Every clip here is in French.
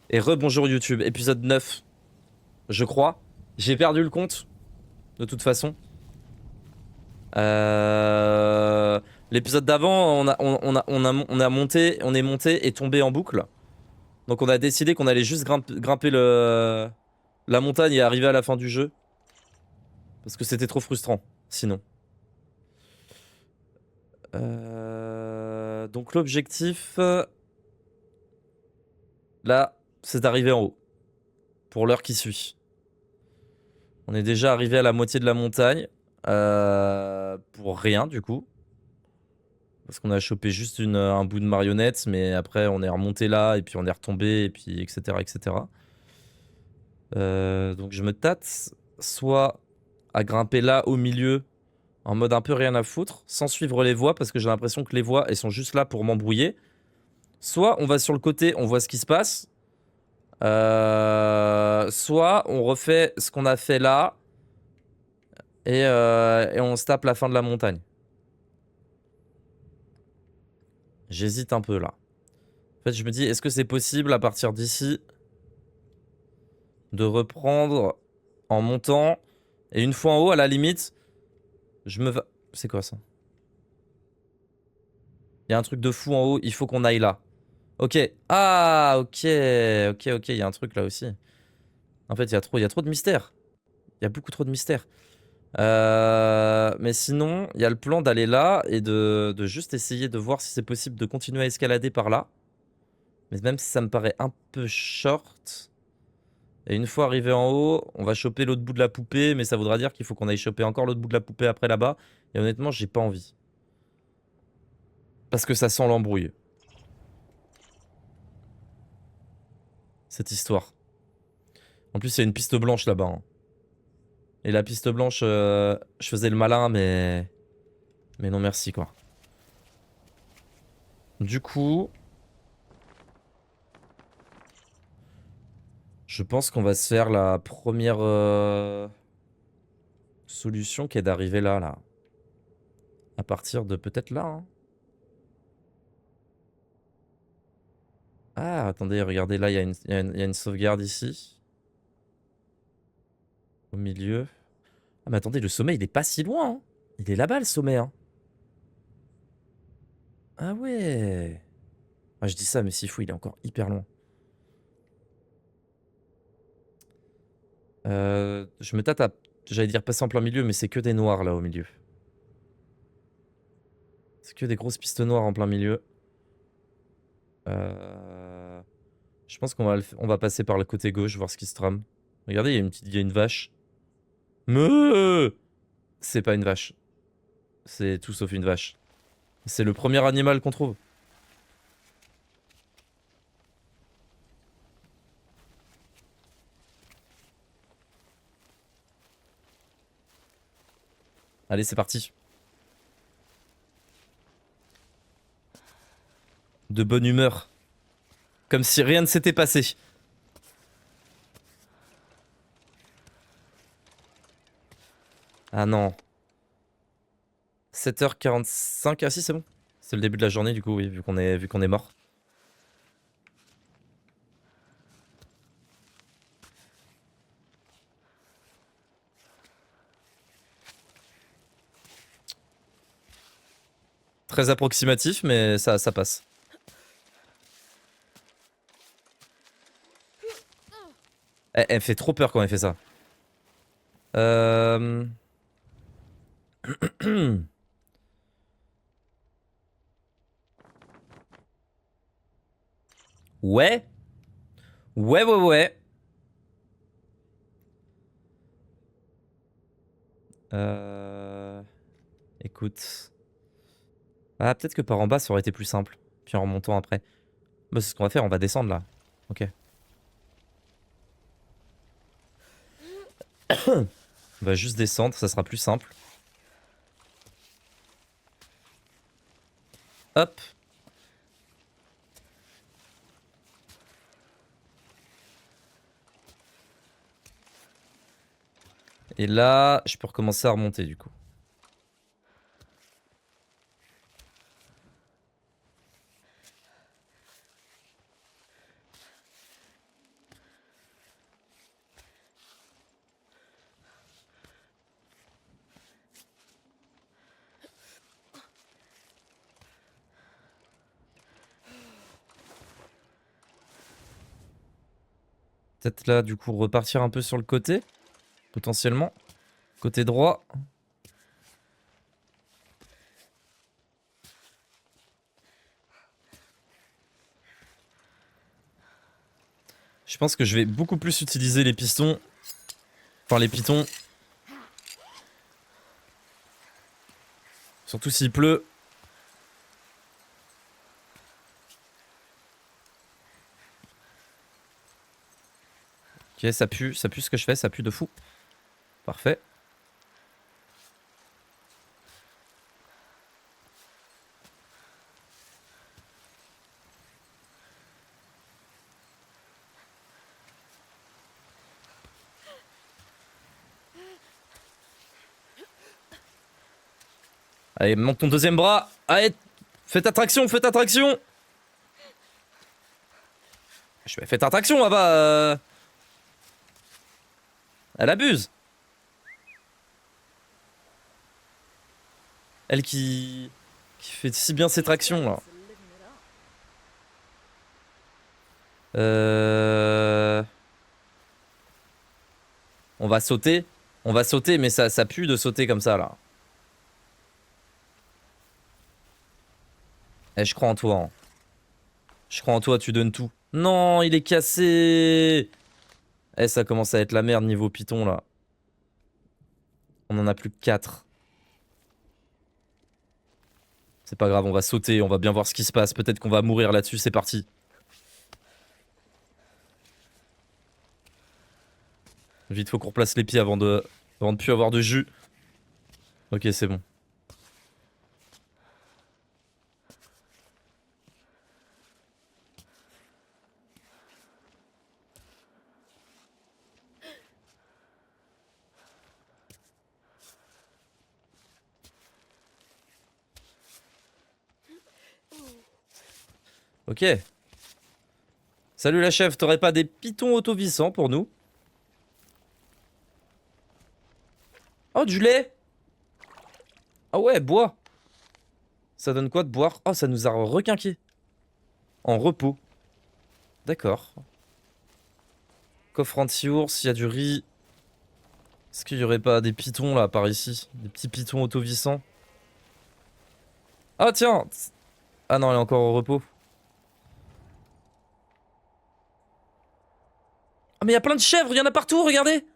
Et rebonjour YouTube, épisode 9, je crois. J'ai perdu le compte, de toute façon. L'épisode d'avant, on est monté et tombé en boucle. Donc on a décidé qu'on allait juste grimper la montagne et arriver à la fin du jeu. Parce que c'était trop frustrant, sinon. Donc l'objectif, là, c'est d'arriver en haut. Pour l'heure qui suit. On est déjà arrivé à la moitié de la montagne. Pour rien, du coup. Parce qu'on a chopé juste un bout de marionnette, mais après on est remonté là, et puis on est retombé, et puis etc. etc. Donc je me tâte soit à grimper là au milieu, en mode un peu rien à foutre, sans suivre les voies, parce que j'ai l'impression que les voies, elles sont juste là pour m'embrouiller. Soit on va sur le côté, on voit ce qui se passe. Soit on refait ce qu'on a fait là, et on se tape la fin de la montagne. J'hésite un peu là. En fait, je me dis, est-ce que c'est possible à partir d'ici de reprendre en montant, et une fois en haut, à la limite, je me va... C'est quoi ça? Il y a un truc de fou en haut, il faut qu'on aille là. Ok. Ah, ok. Ok, ok, il y a un truc là aussi. En fait, il y a trop de mystères. Il y a beaucoup trop de mystères. Mais sinon, il y a le plan d'aller là et de juste essayer de voir si c'est possible de continuer à escalader par là. Mais même si ça me paraît un peu short. Et une fois arrivé en haut, on va choper l'autre bout de la poupée, mais ça voudra dire qu'il faut qu'on aille choper encore l'autre bout de la poupée après là-bas. Et honnêtement, j'ai pas envie. Parce que ça sent l'embrouille, cette histoire. En plus, il y a une piste blanche là-bas, hein. Et la piste blanche, je faisais le malin, mais... Mais non merci, quoi. Du coup, je pense qu'on va se faire la première solution qui est d'arriver là, là. À partir de peut-être là, hein. Ah, attendez, regardez, là, il y a une sauvegarde ici. Au milieu. Ah, mais attendez, le sommet, il est pas si loin, hein. Il est là-bas, le sommet, hein. Ah ouais. Ah, je dis ça, mais s'il faut, il est encore hyper loin. Je me tâte à... J'allais dire passer en plein milieu, mais c'est que des noirs, là, au milieu. C'est que des grosses pistes noires en plein milieu. Euh... Je pense on va passer par le côté gauche, voir ce qui se trame. Regardez, il y a une vache. Meuh. C'est pas une vache. C'est tout sauf une vache. C'est le premier animal qu'on trouve. Allez, c'est parti. De bonne humeur. Comme si rien ne s'était passé. Ah non. 7h45. Ah si, c'est bon. C'est le début de la journée, du coup, oui, vu qu'on est mort. Très approximatif, mais ça passe. Elle fait trop peur quand elle fait ça. Euh... Ouais. Ouais, ouais, ouais. Euh... Écoute. Ah, peut-être que par en bas, ça aurait été plus simple. Puis en remontant après. Bah, c'est ce qu'on va faire, on va descendre là. Ok. On va juste descendre, ça sera plus simple. Hop. Et là, je peux recommencer à remonter du coup. Peut-être là, du coup, repartir un peu sur le côté. Potentiellement. Côté droit. Je pense que je vais beaucoup plus utiliser les pistons. Enfin, les pitons. Surtout s'il pleut. Ok, ça pue ce que je fais, ça pue de fou. Parfait. Allez, monte ton deuxième bras. Allez, faites attraction, faites attraction. Je vais faites attraction, elle va. Elle abuse. Elle qui fait si bien ses tractions là. Euh... On va sauter. On va sauter, mais ça pue de sauter comme ça là. Eh, je crois en toi. Hein. Je crois en toi, tu donnes tout. Non, il est cassé. Eh, ça commence à être la merde niveau Python là. On en a plus que 4. C'est pas grave, on va sauter, on va bien voir ce qui se passe. Peut-être qu'on va mourir là-dessus, c'est parti. Vite, faut qu'on replace les pieds avant de plus avoir de jus. Ok, c'est bon. Ok. Salut la chef, t'aurais pas des pitons auto-vissants pour nous? Oh, du lait! Ah ouais, bois! Ça donne quoi de boire? Oh, ça nous a requinqué. En repos. D'accord. Coffre anti-ours, il y a du riz. Est-ce qu'il y aurait pas des pitons là par ici? Des petits pitons auto-vissants? Ah tiens! Ah non, elle est encore au repos. Ah mais il y a plein de chèvres, il y en a partout, regardez!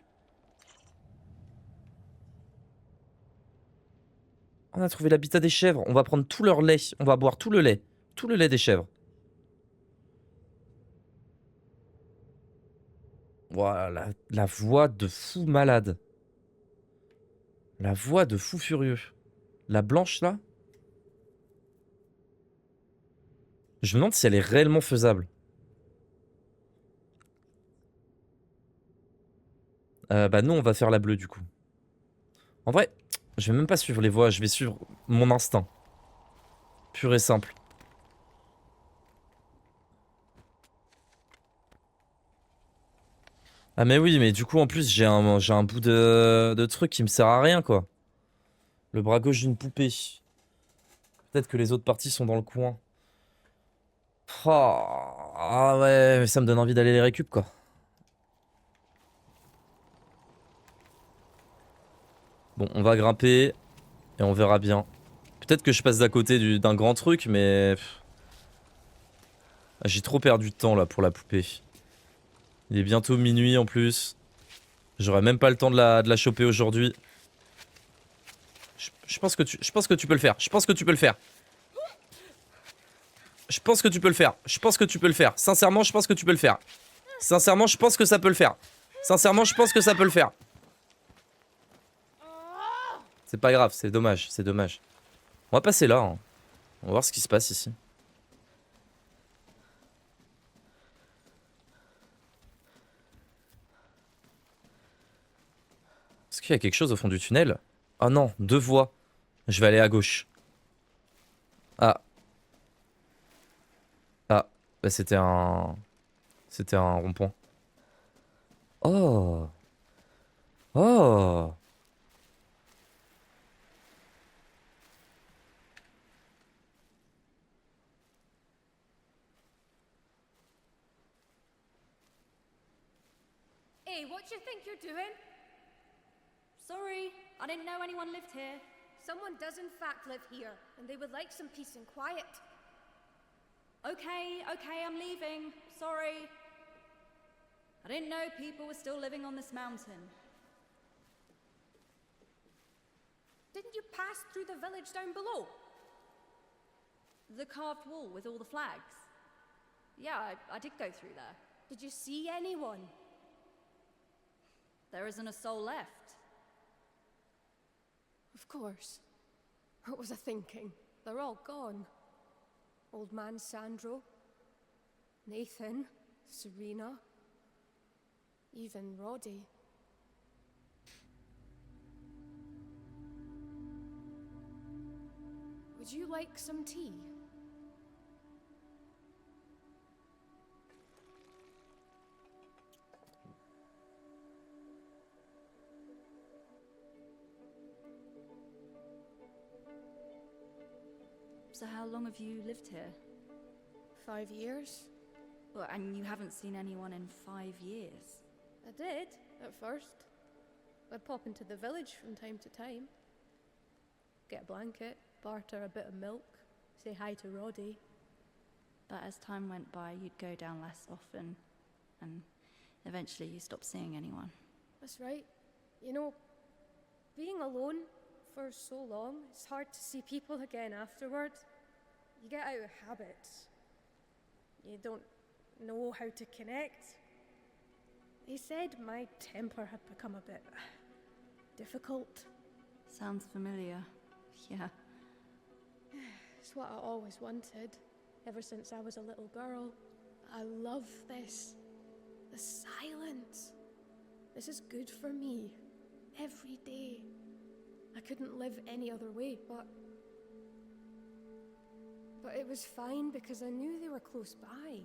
On a trouvé l'habitat des chèvres. On va prendre tout leur lait. On va boire tout le lait. Tout le lait des chèvres. Voilà, la voix de fou malade. La voix de fou furieux. La blanche là? Je me demande si elle est réellement faisable. Bah nous on va faire la bleue du coup. En vrai, je vais même pas suivre les voix, je vais suivre mon instinct. Pur et simple. Ah mais oui, mais du coup en plus j'ai un bout de truc qui me sert à rien quoi. Le bras gauche d'une poupée. Peut-être que les autres parties sont dans le coin. Oh, ah ouais, mais ça me donne envie d'aller les récup quoi. Bon, on va grimper et on verra bien. Peut-être que je passe d'à côté d'un grand truc, mais j'ai trop perdu de temps là pour la poupée. Il est bientôt minuit en plus. J'aurai même pas le temps de la choper aujourd'hui. Je pense que tu peux le faire. Je pense que tu peux le faire. Je pense que tu peux le faire. Je pense que tu peux le faire. Sincèrement, je pense que tu peux le faire. Sincèrement, je pense que ça peut le faire. Sincèrement, je pense que ça peut le faire. C'est pas grave, c'est dommage, c'est dommage. On va passer là. Hein. On va voir ce qui se passe ici. Est-ce qu'il y a quelque chose au fond du tunnel? Oh non, 2 voies. Je vais aller à gauche. Ah, ah, bah c'était un... C'était un rond-point. Oh, oh. Hey, what do you think you're doing? Sorry, I didn't know anyone lived here. Someone does in fact live here, and they would like some peace and quiet. Okay, I'm leaving. Sorry. I didn't know people were still living on this mountain. Didn't you pass through the village down below? The carved wall with all the flags. Yeah, I did go through there. Did you see anyone? There isn't a soul left. Of course. What was I thinking? They're all gone. Old man Sandro, Nathan, Serena, even Roddy. Would you like some tea? So how long have you lived here? 5 years? Well, and you haven't seen anyone in 5 years? I did, at first. I'd pop into the village from time to time. Get a blanket, barter a bit of milk, say hi to Roddy. But as time went by, you'd go down less often, and eventually you stopped seeing anyone. That's right. You know, being alone for so long, it's hard to see people again afterward. You get out of habit. You don't know how to connect. They said my temper had become a bit difficult. Sounds familiar. Yeah. It's what I always wanted, ever since I was a little girl. I love this. The silence. This is good for me. Every day. I couldn't live any other way, but it was fine because I knew they were close by.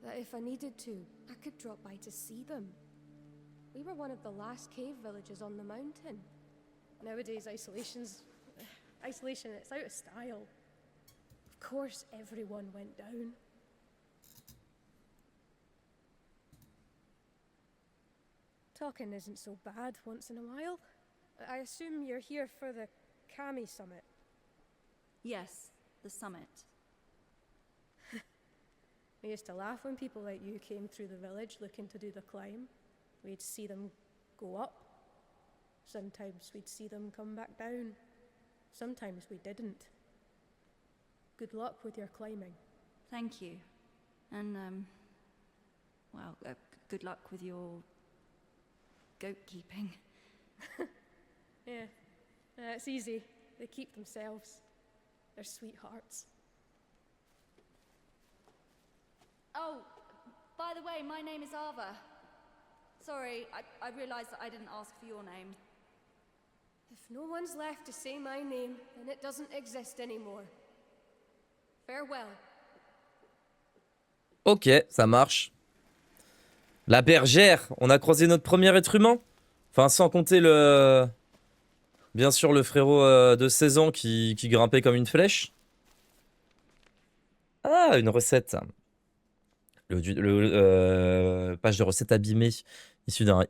That if I needed to, I could drop by to see them. We were one of the last cave villages on the mountain. Nowadays, isolation, it's out of style. Of course, everyone went down. Talking isn't so bad once in a while. I assume you're here for the Kami Summit. Yes, the summit. I used to laugh when people like you came through the village looking to do the climb. We'd see them go up. Sometimes we'd see them come back down. Sometimes we didn't. Good luck with your climbing. Thank you. And, well, good luck with your goat keeping. Yeah, it's easy. They keep themselves. They're sweethearts. Oh, by the way, my name is Ava. Sorry, I realized that I didn't ask for your name. If no one's left to say my name, then it doesn't exist anymore. Farewell. Ok, ça marche. La bergère, on a croisé notre premier être humain. Enfin, sans compter le... Bien sûr, le frérot de 16 ans qui grimpait comme une flèche. Ah, une recette. Page de recettes abîmées, issue d'un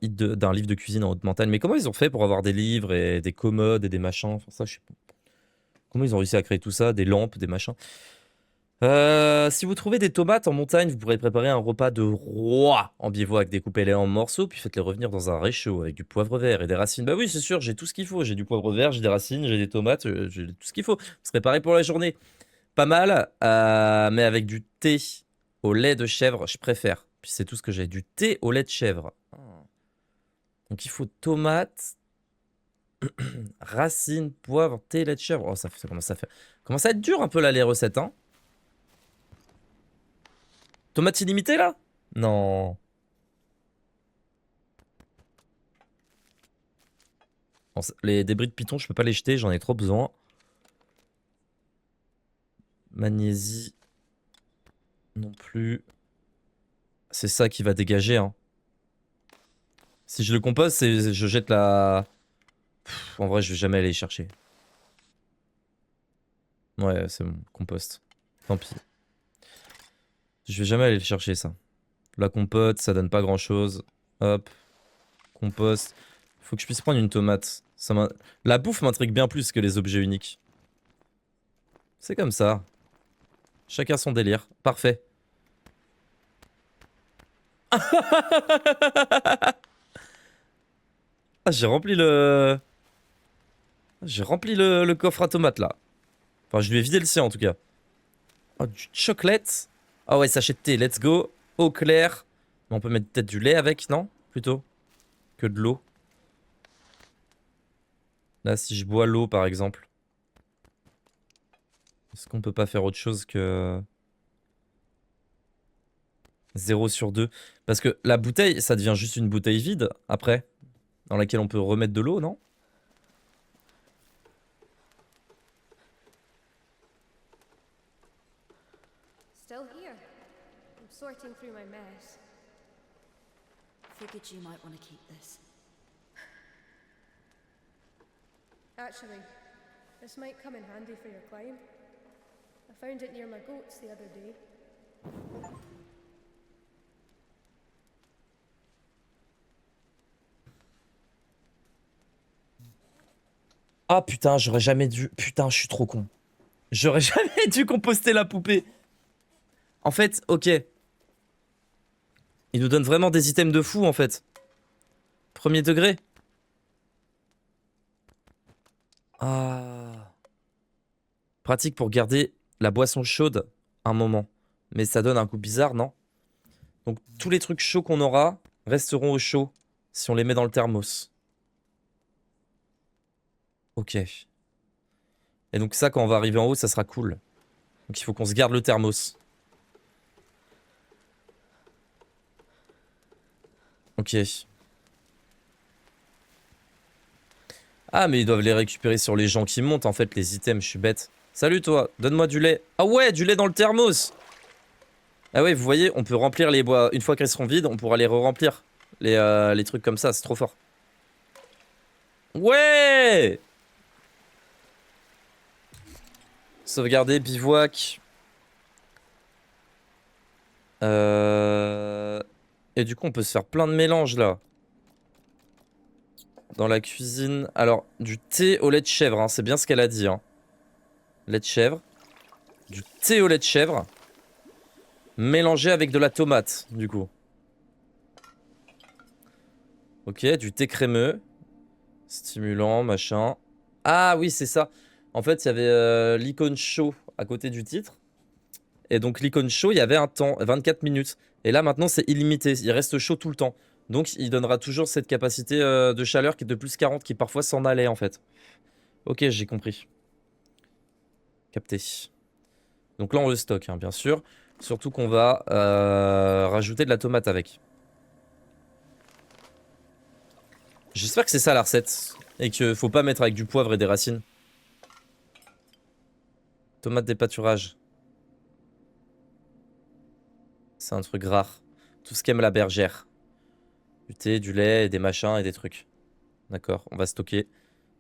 livre de cuisine en haute montagne. Mais comment ils ont fait pour avoir des livres et des commodes et des machins? Enfin, ça, je sais pas. Comment ils ont réussi à créer tout ça? Des lampes, des machins. Si vous trouvez des tomates en montagne, vous pourrez préparer un repas de roi en bivouac. Découpez-les en morceaux, puis faites-les revenir dans un réchaud avec du poivre vert et des racines. Bah oui, c'est sûr, j'ai tout ce qu'il faut. J'ai du poivre vert, j'ai des racines, j'ai des tomates, j'ai tout ce qu'il faut. Vous serez paré pour la journée. Pas mal, mais avec du thé au lait de chèvre, je préfère. Puis c'est tout ce que j'ai. Du thé au lait de chèvre. Donc il faut tomates, racines, poivre, thé, lait de chèvre. Oh, ça commence à faire. Commence à être dur un peu là les recettes, hein. Tomates illimitées là? Non. Bon, les débris de python, je peux pas les jeter, j'en ai trop besoin. Magnésie. Non plus. C'est ça qui va dégager, hein. Si je le compose, je jette la... Pff, en vrai, je vais jamais aller les chercher. Ouais, c'est bon, compost. Tant pis. Je vais jamais aller le chercher, ça. La compote, ça donne pas grand chose. Hop. Compost. Faut que je puisse prendre une tomate. La bouffe m'intrigue bien plus que les objets uniques. C'est comme ça. Chacun son délire. Parfait. Ah, j'ai rempli le... J'ai rempli le coffre à tomates là. Enfin, je lui ai vidé le sien en tout cas. Oh, du chocolate. Ah ouais, sachet de thé, let's go. Eau claire. Mais on peut mettre peut-être du lait avec, non? Plutôt que de l'eau. Là, si je bois l'eau par exemple. Est-ce qu'on peut pas faire autre chose que... 0 sur 2? Parce que la bouteille, ça devient juste une bouteille vide après. Dans laquelle on peut remettre de l'eau, non? Still here. I'm sorting through my mess. Figured you might want to keep this. Actually, this might come in handy for your climb. I found it near my goats the other day. Ah putain, j'aurais jamais dû... Putain, je suis trop con. J'aurais jamais dû composter la poupée. En fait, ok. Il nous donne vraiment des items de fou en fait. Premier degré. Ah. Pratique pour garder la boisson chaude un moment. Mais ça donne un coup bizarre, non? Donc tous les trucs chauds qu'on aura resteront au chaud si on les met dans le thermos. Ok. Et donc ça, quand on va arriver en haut, ça sera cool. Donc il faut qu'on se garde le thermos. Ok. Ah, mais ils doivent les récupérer sur les gens qui montent, en fait, les items, je suis bête. Salut toi, donne-moi du lait. Ah ouais, du lait dans le thermos. Ah ouais, vous voyez, on peut remplir les bois. Une fois qu'elles seront vides, on pourra les re-remplir. Les trucs comme ça, c'est trop fort. Ouais. Sauvegarder, bivouac. Et du coup, on peut se faire plein de mélanges, là. Dans la cuisine. Alors, du thé au lait de chèvre, hein, c'est bien ce qu'elle a dit. Hein. Lait de chèvre. Du thé au lait de chèvre. Mélangé avec de la tomate, du coup. Ok, du thé crémeux. Stimulant, machin. Ah oui, c'est ça. En fait, il y avait l'icône chaud à côté du titre. Et donc, l'icône chaud, il y avait un temps, 24 minutes. Et là, maintenant, c'est illimité. Il reste chaud tout le temps. Donc, il donnera toujours cette capacité de chaleur qui est de plus 40, qui parfois s'en allait, en fait. Ok, j'ai compris. Capté. Donc là, on le stocke, hein, bien sûr. Surtout qu'on va rajouter de la tomate avec. J'espère que c'est ça la recette. Et qu'il faut pas mettre avec du poivre et des racines. Tomate des pâturages. C'est un truc rare. Tout ce qu'aime la bergère. Du thé, du lait, et des machins et des trucs. D'accord, on va stocker.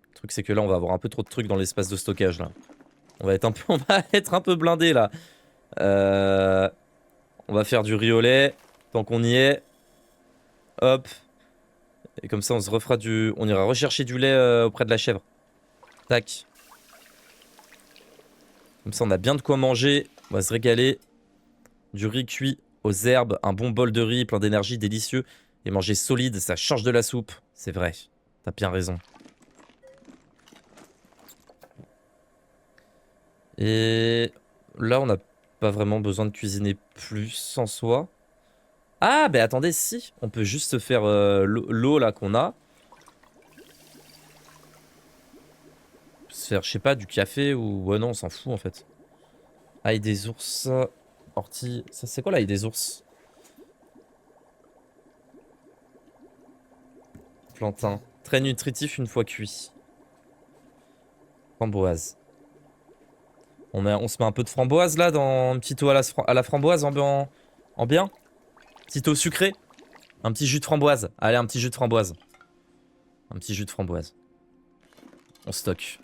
Le truc c'est que là on va avoir un peu trop de trucs dans l'espace de stockage là. On va être un peu blindé là. On va faire du riz au lait. Tant qu'on y est. Hop. Et comme ça on se refera du... On ira rechercher du lait auprès de la chèvre. Tac. Comme ça on a bien de quoi manger. On va se régaler. Du riz cuit aux herbes. Un bon bol de riz plein d'énergie, délicieux. Et manger solide, ça change de la soupe. C'est vrai. T'as bien raison. Et là, on n'a pas vraiment besoin de cuisiner plus en soi. Ah, bah attendez, si. On peut juste faire l'eau là qu'on a. Se faire, je sais pas, du café ou... Ouais, non, on s'en fout en fait. Ail des ours. Ortie. Ça, c'est quoi l'ail des ours? Plantain. Très nutritif une fois cuit. Framboise. On se met un peu de framboise là dans un petit eau à la framboise en bien. Petit eau sucrée. Un petit jus de framboise. Allez, un petit jus de framboise. Un petit jus de framboise. On stocke.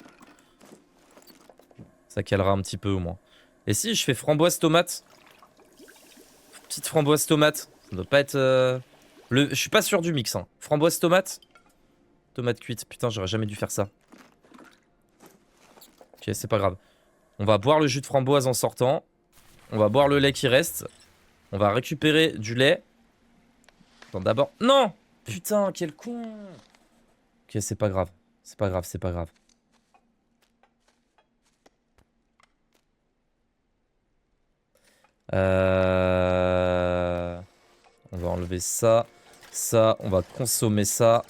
Ça calera un petit peu au moins. Et si je fais framboise tomate. Petite framboise tomate. Ça doit pas être Je suis pas sûr du mix. Hein. Framboise tomate. Tomate cuite. Putain, j'aurais jamais dû faire ça. Ok, c'est pas grave. On va boire le jus de framboise en sortant. On va boire le lait qui reste. On va récupérer du lait. Attends, d'abord... Non! Putain, quel con! Ok, c'est pas grave. C'est pas grave, c'est pas grave. On va enlever ça. Ça, on va consommer ça.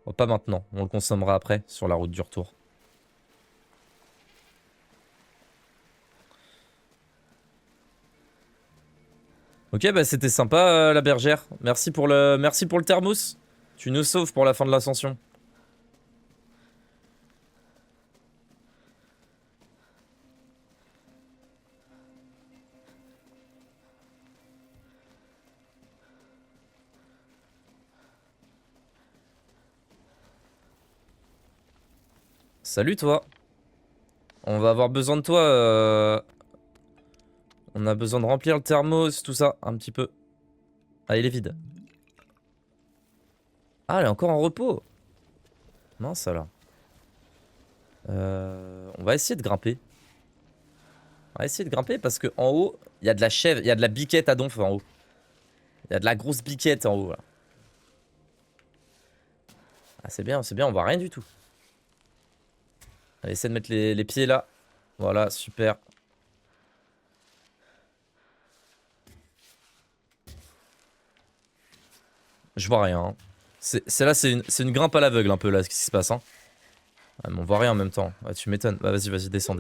Oh, pas maintenant. On le consommera après, sur la route du retour. Ok, bah c'était sympa la bergère. Merci pour le thermos. Tu nous sauves pour la fin de l'ascension. Salut toi. On va avoir besoin de toi. On a besoin de remplir le thermos, tout ça, un petit peu. Ah, il est vide. Ah, elle est encore en repos. Mince alors. On va essayer de grimper. On va essayer de grimper parce que en haut, il y a de la chèvre, il y a de la biquette à donf en haut. Il y a de la grosse biquette en haut là. Ah, c'est bien, on voit rien du tout. Allez, essayer de mettre les pieds là. Voilà, super. Je vois rien. Hein. Là, c'est une grimpe à l'aveugle un peu là, ce qui se passe. Hein. Ah, mais on voit rien en même temps. Ouais, tu m'étonnes. Bah, vas-y, descends.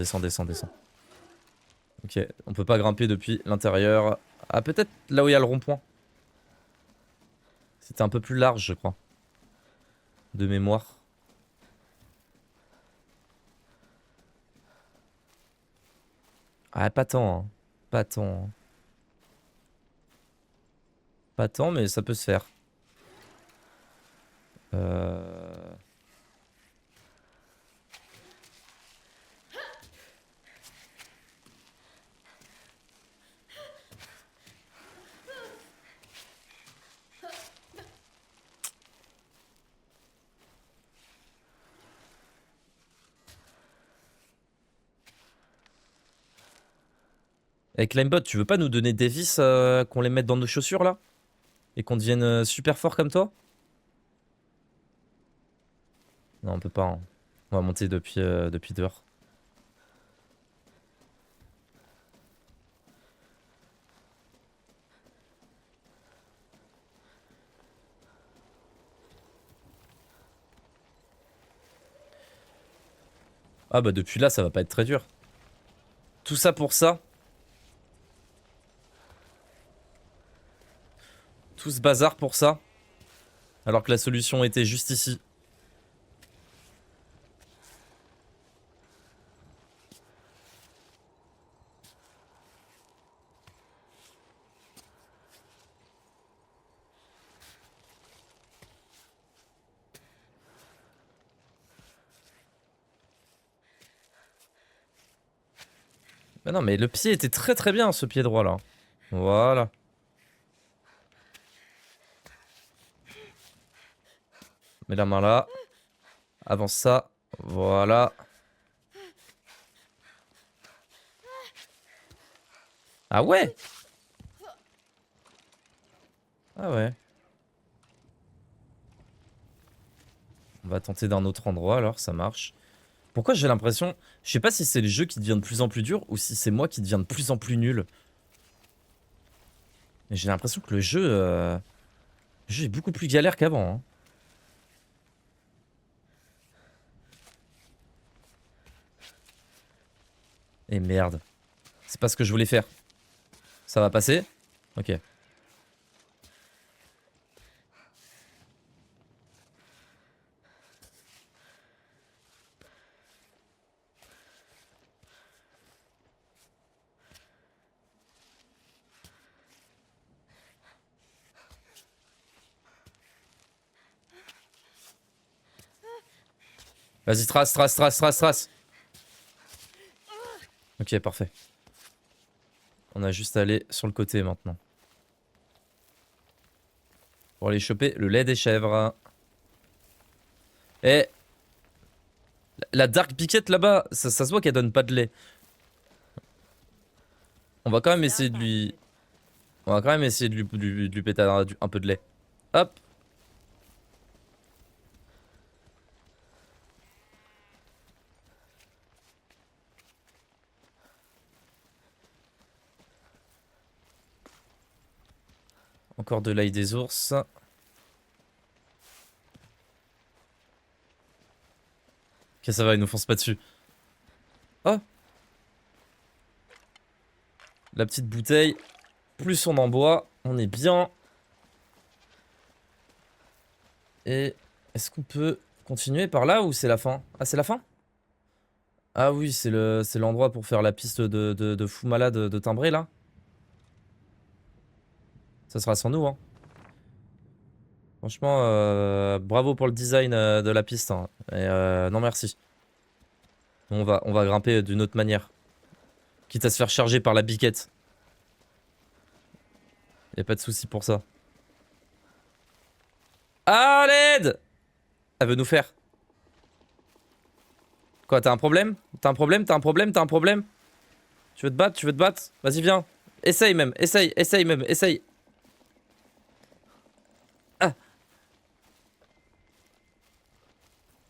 Ok, on peut pas grimper depuis l'intérieur. Ah, peut-être là où il y a le rond-point. C'était un peu plus large, je crois. De mémoire. Ah, pas tant. Hein. Pas tant. Hein. Pas tant, mais ça peut se faire. Avec Climbot, tu veux pas nous donner des vis qu'on les mette dans nos chaussures là? Et qu'on devienne super fort comme toi? Non, on peut pas. Hein. On va monter depuis dehors. Ah bah depuis là, ça va pas être très dur. Tout ça pour ça. Tout ce bazar pour ça. Alors que la solution était juste ici. Bah non, mais le pied était très bien, ce pied droit là. Voilà. Mets la main là. Avance ça. Voilà. Ah ouais? Ah ouais. On va tenter d'un autre endroit alors, ça marche. Pourquoi j'ai l'impression... Je sais pas si c'est le jeu qui devient de plus en plus dur ou si c'est moi qui deviens de plus en plus nul. Mais j'ai l'impression que le jeu est beaucoup plus galère qu'avant. Hein. Et merde. C'est pas ce que je voulais faire. Ça va passer? Ok. Vas-y, trace. Ok, parfait. On a juste à aller sur le côté maintenant. Pour aller choper le lait des chèvres. Et la Dark Piquette là-bas, ça se voit qu'elle donne pas de lait. On va quand même essayer de lui... On va quand même essayer de lui péter un peu de lait. Hop. Encore de l'ail des ours. Ok, ça va, ils nous foncent pas dessus. Oh. La petite bouteille. Plus on en boit, on est bien. Et est-ce qu'on peut continuer par là ou c'est la fin? Ah, c'est la fin? Ah oui, c'est l'endroit pour faire la piste de fou malade de timbré là. Ça sera sans nous, hein. Franchement, bravo pour le design de la piste, hein. Et non merci. On va grimper d'une autre manière. Quitte à se faire charger par la biquette. Y'a pas de souci pour ça. Ah, l'aide! Elle veut nous faire. Quoi, t'as un problème? T'as un problème? T'as un problème? T'as un problème? Tu veux te battre? Tu veux te battre? Vas-y, viens. Essaye même, essaye même, essaye. Ah.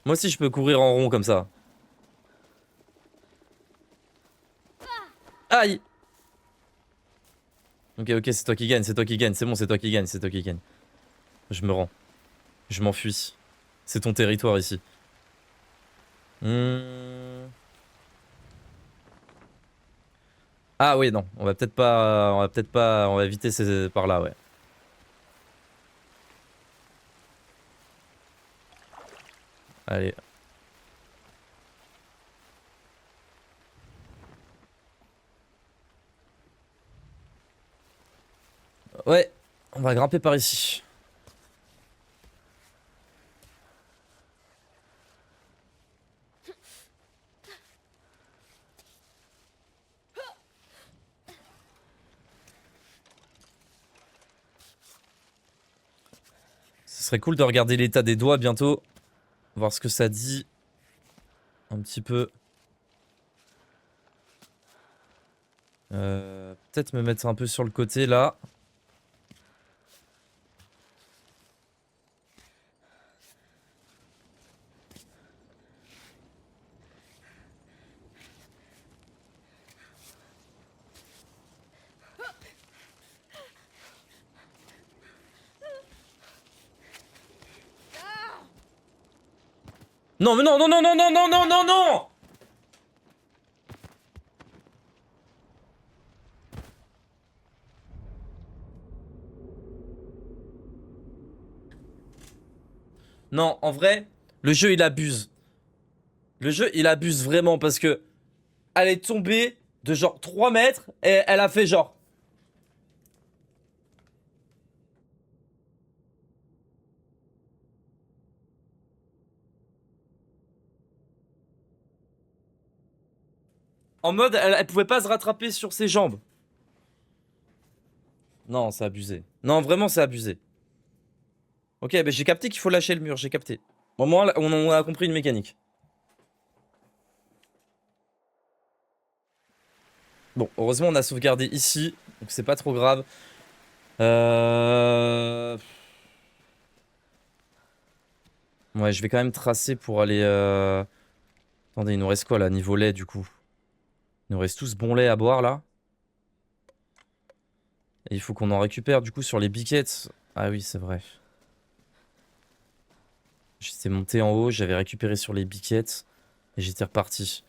Moi aussi, je peux courir en rond comme ça. Aïe! Ok, c'est toi qui gagne, c'est toi qui gagne, c'est bon, c'est toi qui gagne, c'est toi qui gagne. Je me rends. Je m'enfuis. C'est ton territoire ici. Ah oui, non, on va peut-être pas... On va éviter par là, ouais. Allez. Ouais, on va grimper par ici. Ce serait cool de regarder l'état des doigts bientôt. Voir ce que ça dit. Un petit peu. Peut-être me mettre un peu sur le côté là. Non mais non non non non non non non non non. Non, en vrai, le jeu il abuse. Le jeu il abuse vraiment parce que elle est tombée de genre 3 mètres et elle a fait genre. En mode, elle pouvait pas se rattraper sur ses jambes. Non, c'est abusé. Non, vraiment, c'est abusé. Ok, bah j'ai capté qu'il faut lâcher le mur, j'ai capté. Au moins, on a compris une mécanique. Bon, heureusement, on a sauvegardé ici, donc c'est pas trop grave. Ouais, je vais quand même tracer pour aller... Attendez, il nous reste quoi là, niveau lait du coup? Il nous reste tous bon lait à boire là. Et il faut qu'on en récupère du coup sur les biquettes. Ah oui, c'est vrai. J'étais monté en haut, j'avais récupéré sur les biquettes. Et j'étais reparti.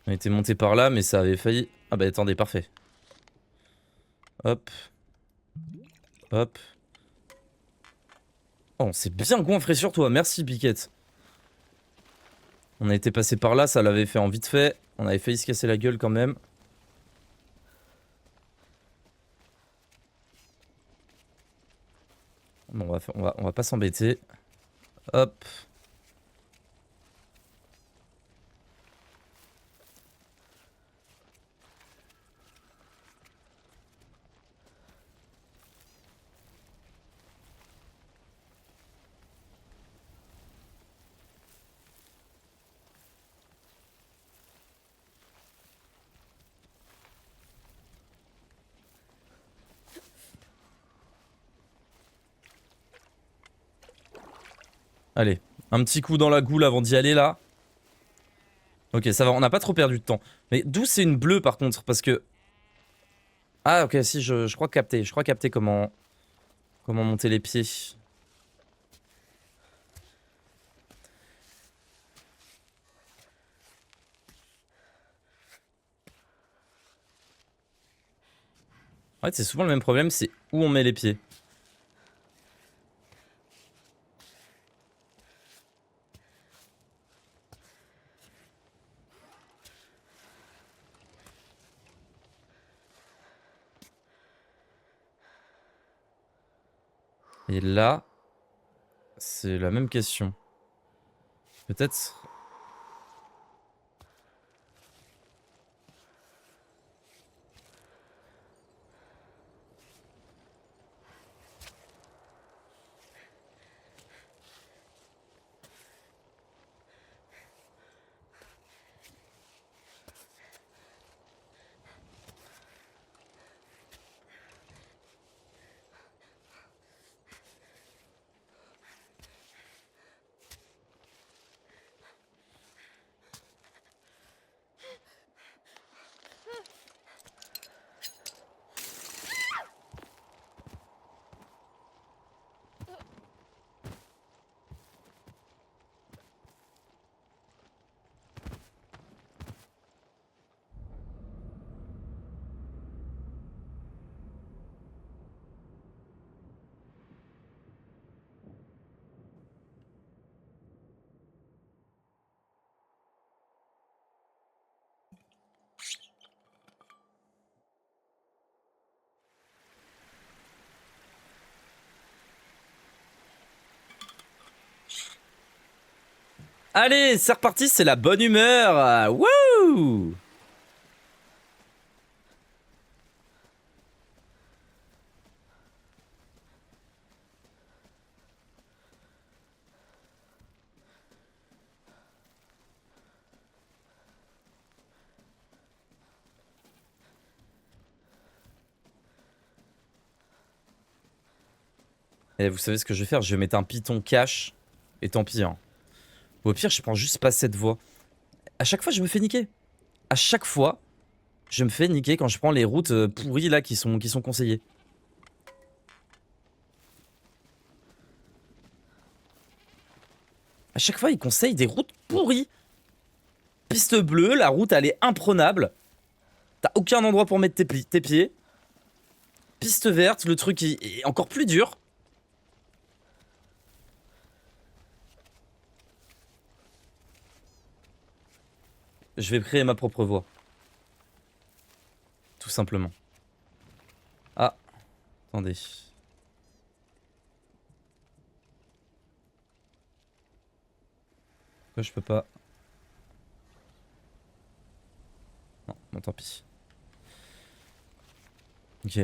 On était monté par là, mais ça avait failli... Ah bah attendez, parfait. Hop. Hop. Oh, on s'est bien goinfré sur toi, merci biquette. On a été passé par là, ça l'avait fait en vite fait. On avait failli se casser la gueule quand même. Bon, on va pas s'embêter. Hop. Allez, un petit coup dans la goule avant d'y aller là. Ok, ça va, on n'a pas trop perdu de temps. Mais d'où c'est une bleue par contre? Parce que... Ah ok, si, je crois capter. Je crois capter comment monter les pieds. En fait, c'est souvent le même problème, c'est où on met les pieds. Et là, c'est la même question. Peut-être... Allez, c'est reparti, c'est la bonne humeur. Wouh! Et vous savez ce que je vais faire? Je vais mettre un piton cache. Et tant pis, hein. Ou au pire, je prends juste pas cette voie. À chaque fois, je me fais niquer. À chaque fois, je me fais niquer quand je prends les routes pourries là qui sont conseillées. À chaque fois, ils conseillent des routes pourries. Piste bleue, la route elle est imprenable. T'as aucun endroit pour mettre tes pieds. Piste verte, le truc est encore plus dur. Je vais créer ma propre voie. Tout simplement. Ah, attendez. Pourquoi je peux pas? Non, bon tant pis. Ok.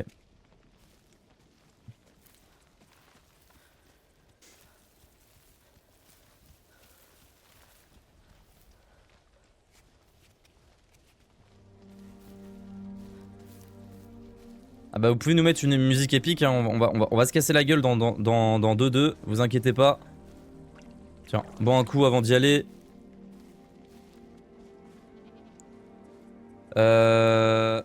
Ah bah vous pouvez nous mettre une musique épique, hein. On va se casser la gueule dans 2-2, vous inquiétez pas. Tiens, bon un coup avant d'y aller. Euh...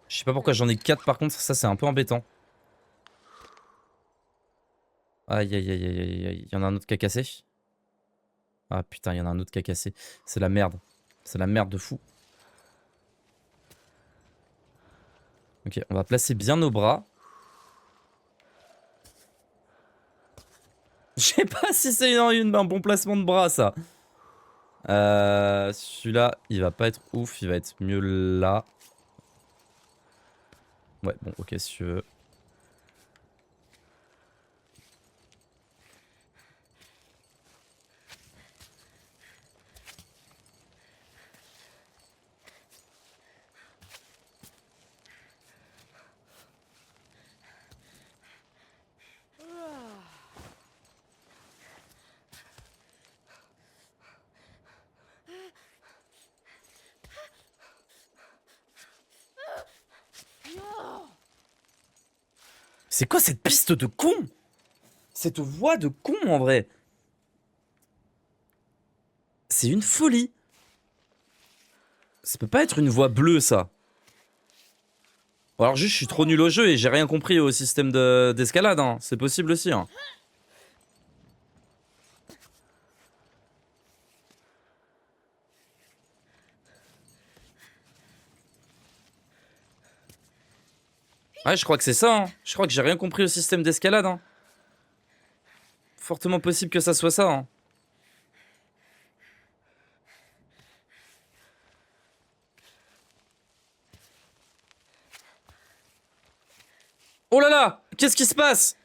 Je sais pas pourquoi j'en ai 4 par contre, ça c'est un peu embêtant. Aïe aïe aïe aïe aïe aïe, il y en a un autre qui a cassé. Ah putain, il y en a un autre qui a cassé. C'est la merde. C'est la merde de fou. Ok, on va placer bien nos bras. Je sais pas si c'est un bon placement de bras ça. Celui-là, il va pas être ouf, il va être mieux là. Ouais, bon, ok, si tu veux. C'est quoi cette piste de con? Cette voix de con en vrai. C'est une folie. Ça peut pas être une voix bleue ça. Ou alors juste je suis trop nul au jeu et j'ai rien compris au système d'escalade. Hein. C'est possible aussi. Hein. Ouais, je crois que c'est ça. Hein. Je crois que j'ai rien compris au système d'escalade. Hein. Fortement possible que ça soit ça. Hein. Oh là là! Qu'est-ce qui se passe?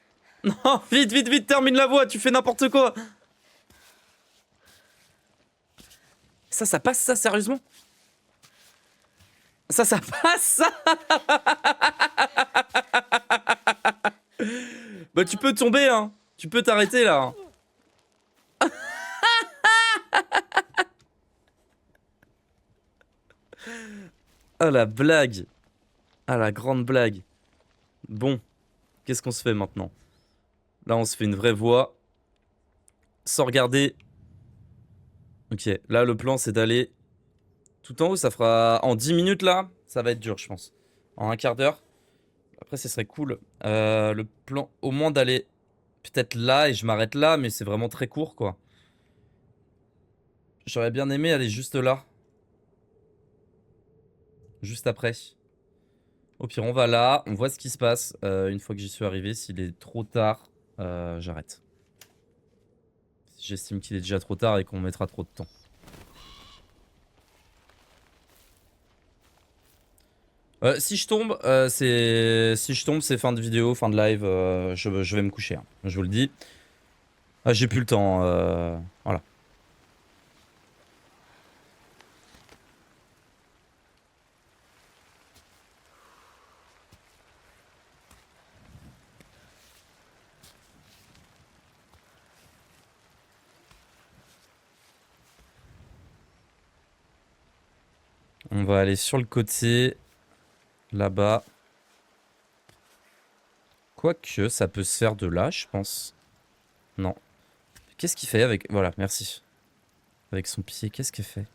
Non, vite, vite, vite, termine la voix, tu fais n'importe quoi! Ça passe ça, sérieusement? Ça passe ça? Bah tu peux tomber, hein. Tu peux t'arrêter, là. Ah la blague. Ah la grande blague. Bon, qu'est-ce qu'on se fait maintenant? Là, on se fait une vraie voix. Sans regarder. Ok, là, le plan, c'est d'aller tout en haut. Ça fera... En 10 minutes, là, ça va être dur, je pense. En un quart d'heure. Après, ce serait cool. Le plan, au moins d'aller peut-être là et je m'arrête là, mais c'est vraiment très court, quoi. J'aurais bien aimé aller juste là. Juste après. Au pire, on va là, on voit ce qui se passe. Une fois que j'y suis arrivé, s'il est trop tard, j'arrête. Si j'estime qu'il est déjà trop tard et qu'on mettra trop de temps. Si je tombe, c'est fin de vidéo, fin de live. Je vais me coucher. Hein, je vous le dis. Ah, j'ai plus le temps. Voilà. On va aller sur le côté. Là-bas. Quoique, ça peut se faire de là, je pense. Non. Qu'est-ce qu'il fait avec... Voilà, merci. Avec son pied, qu'est-ce qu'il fait?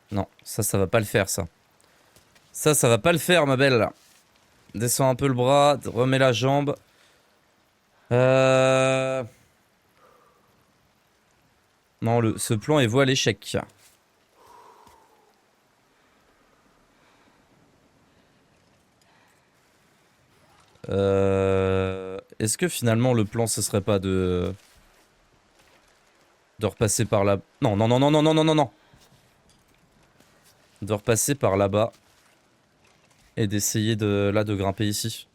Non, ça va pas le faire, ça. Ça va pas le faire, ma belle. Descends un peu le bras, remets la jambe. Non, ce plan est voué à l'échec. Est-ce que finalement le plan ce serait pas de repasser par là? Non, non, non, non, non, non, non, non, non. De repasser par là-bas. Et d'essayer de grimper ici.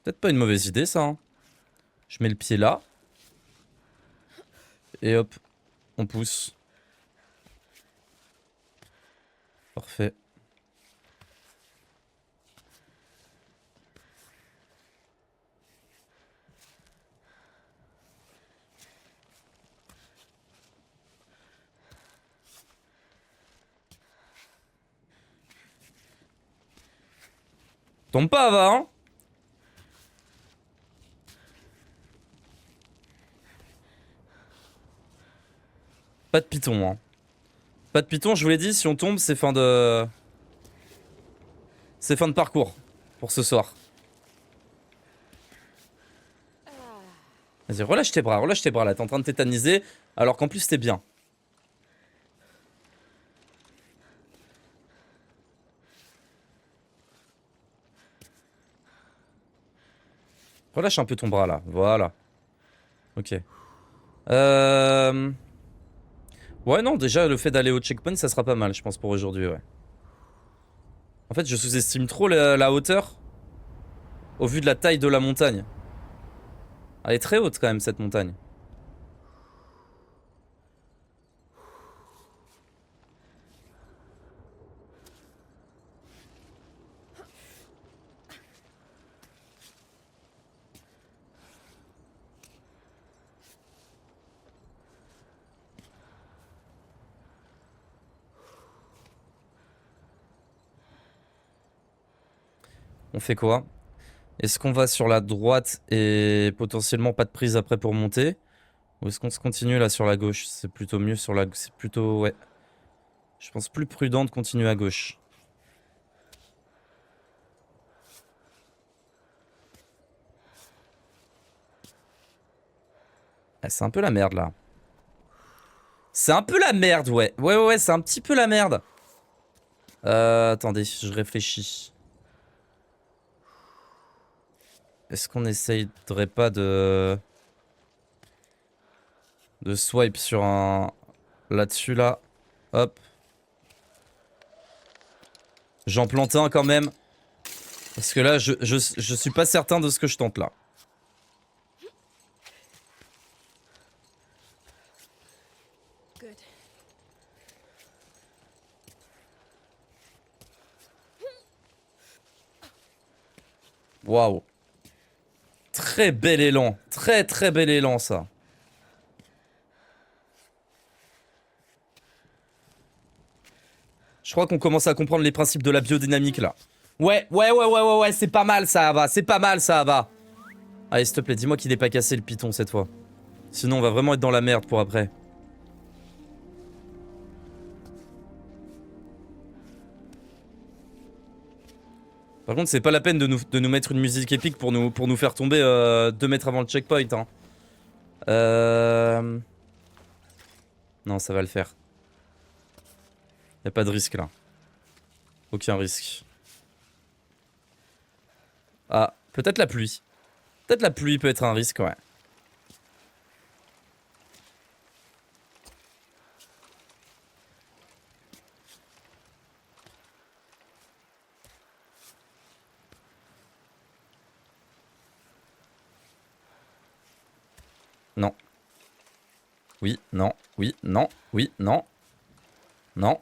Peut-être pas une mauvaise idée ça. Hein. Je mets le pied là. Et hop, on pousse. Parfait. Tombe pas, va, hein? Pas de python, hein. Pas de python, je vous l'ai dit, si on tombe, c'est fin de... C'est fin de parcours. Pour ce soir. Vas-y, relâche tes bras là, t'es en train de tétaniser, alors qu'en plus t'es bien. Relâche un peu ton bras là, voilà. Ok. Ouais, non, déjà le fait d'aller au checkpoint, ça sera pas mal, je pense, pour aujourd'hui, ouais. En fait, je sous-estime trop la hauteur au vu de la taille de la montagne. Elle est très haute quand même, cette montagne. On fait quoi? Est-ce qu'on va sur la droite et potentiellement pas de prise après pour monter? Ou est-ce qu'on se continue là sur la gauche? C'est plutôt mieux sur la... C'est plutôt... Ouais. Je pense plus prudent de continuer à gauche. Ah, c'est un peu la merde là. C'est un peu la merde, ouais. Ouais, c'est un petit peu la merde. Attendez, je réfléchis. Est-ce qu'on essayerait pas de swipe sur un... Là-dessus, là. Hop. J'en plante un quand même. Parce que là, je suis pas certain de ce que je tente là. Good. Waouh. Très bel élan. Très bel élan ça. Je crois qu'on commence à comprendre les principes de la biodynamique là. Ouais, c'est pas mal ça va, c'est pas mal ça va. Allez, s'il te plaît, dis-moi qu'il n'est pas cassé le python cette fois. Sinon, on va vraiment être dans la merde pour après. Par contre, c'est pas la peine de nous mettre une musique épique pour nous faire tomber 2 mètres avant le checkpoint. Hein. Non, ça va le faire. Y'a pas de risque là. Aucun risque. Ah, peut-être la pluie. Peut-être la pluie peut être un risque, ouais. Non. Oui, non, oui, non, oui, non. Non.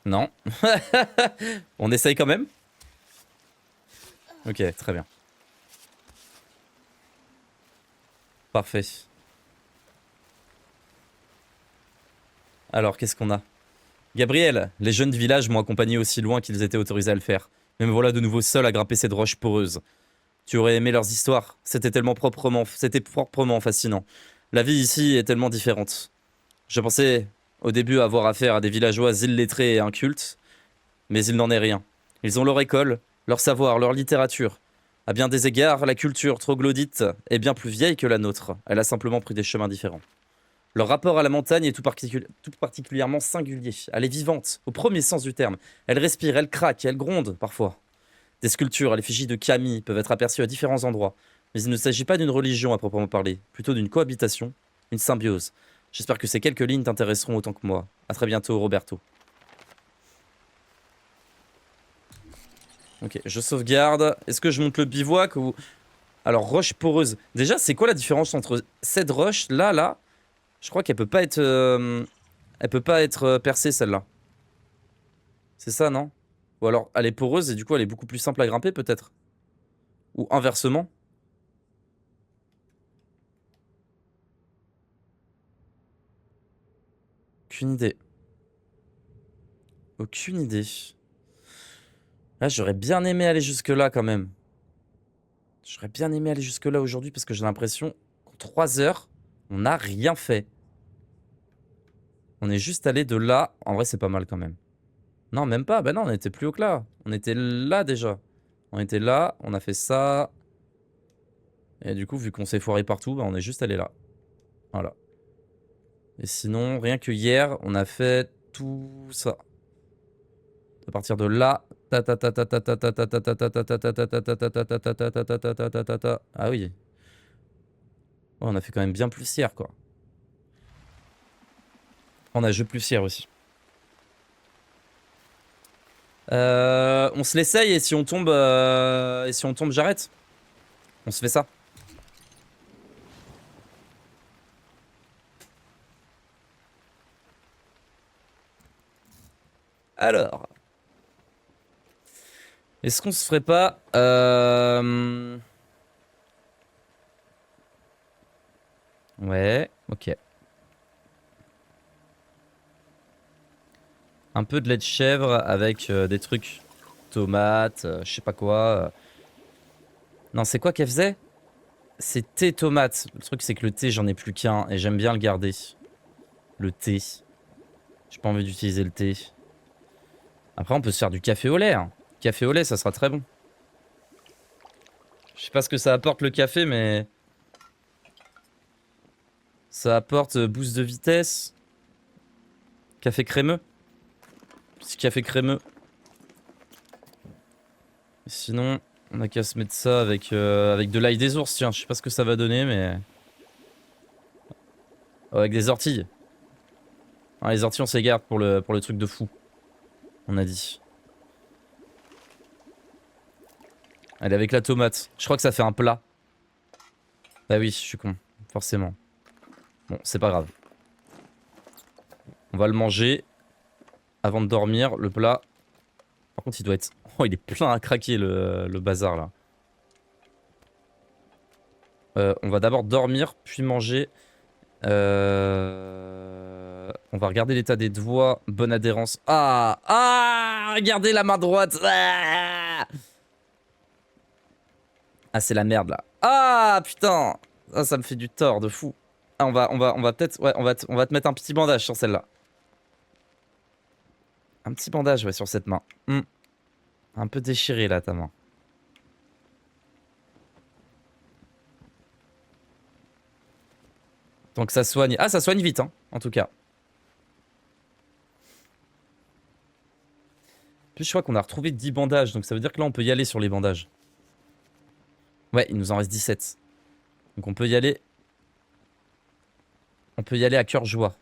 Non. On essaye quand même? Ok, très bien. Parfait. Alors, qu'est-ce qu'on a? Gabriel, les jeunes du village m'ont accompagné aussi loin qu'ils étaient autorisés à le faire. Mais me voilà de nouveau seul à grimper cette roche poreuse. Tu aurais aimé leurs histoires. C'était proprement fascinant. La vie ici est tellement différente. Je pensais au début avoir affaire à des villageois illettrés et incultes, mais il n'en est rien. Ils ont leur école, leur savoir, leur littérature. À bien des égards, la culture troglodyte est bien plus vieille que la nôtre. Elle a simplement pris des chemins différents. Leur rapport à la montagne est tout particulièrement singulier. Elle est vivante, au premier sens du terme. Elle respire, elle craque, elle gronde, parfois. Des sculptures à l'effigie de Camille peuvent être aperçues à différents endroits. Mais il ne s'agit pas d'une religion à proprement parler, plutôt d'une cohabitation, une symbiose. J'espère que ces quelques lignes t'intéresseront autant que moi. A très bientôt, Roberto. Ok, je sauvegarde. Est-ce que je monte le bivouac ou... Alors, roche poreuse. Déjà, c'est quoi la différence entre cette roche, là? Je crois qu'elle peut pas être... Elle peut pas être percée, celle-là. C'est ça, non? Ou alors, elle est poreuse et du coup, elle est beaucoup plus simple à grimper, peut-être? Ou inversement? Aucune idée. Aucune idée. Là, j'aurais bien aimé aller jusque-là, quand même. J'aurais bien aimé aller jusque-là aujourd'hui parce que j'ai l'impression qu'en 3 heures, on n'a rien fait. On est juste allé de là. En vrai, c'est pas mal, quand même. Non, même pas. Bah non, on était plus haut que là. On était là, déjà. On était là, on a fait ça. Et du coup, vu qu'on s'est foiré partout, bah on est juste allé là. Voilà. Et sinon, rien que hier, on a fait tout ça. À partir de là. Ah oui. Ouais, on a fait quand même bien plus hier, quoi. On a jeu plus fier aussi. On se l'essaye et si on tombe, j'arrête. On se fait ça. Alors. Est-ce qu'on se ferait pas... Ouais, ok. Un peu de lait de chèvre avec des trucs. Tomates, je sais pas quoi. Non, c'est quoi qu'elle faisait? C'est thé tomate. Le truc, c'est que le thé, j'en ai plus qu'un et j'aime bien le garder. Le thé. J'ai pas envie d'utiliser le thé. Après, on peut se faire du café au lait. Hein. Café au lait, ça sera très bon. Je sais pas ce que ça apporte le café, mais... Ça apporte boost de vitesse. Café crémeux. Petit café crémeux. Sinon, on a qu'à se mettre ça avec de l'ail des ours. Tiens, je sais pas ce que ça va donner, mais... Oh, avec des orties. Ah, les orties, on s'égare pour le truc de fou. On a dit. Allez, avec la tomate. Je crois que ça fait un plat. Bah oui, je suis con. Forcément. Bon, c'est pas grave. On va le manger. Avant de dormir, le plat. Par contre, il doit être... Oh, il est plein à craquer, le bazar, là. On va d'abord dormir, puis manger. On va regarder l'état des doigts. Bonne adhérence. Ah! Ah! Regardez la main droite. Ah, ah c'est la merde, là. Ah, putain! Ah, ça me fait du tort de fou. Ah, on va peut-être... Ouais, on va te mettre un petit bandage sur celle-là. Un petit bandage, ouais, sur cette main. Un peu déchiré, là, ta main. Donc ça soigne... Ah, ça soigne vite, hein, en tout cas. Puis je crois qu'on a retrouvé 10 bandages, donc ça veut dire que là, on peut y aller sur les bandages. Ouais, il nous en reste 17. Donc on peut y aller... On peut y aller à cœur joie.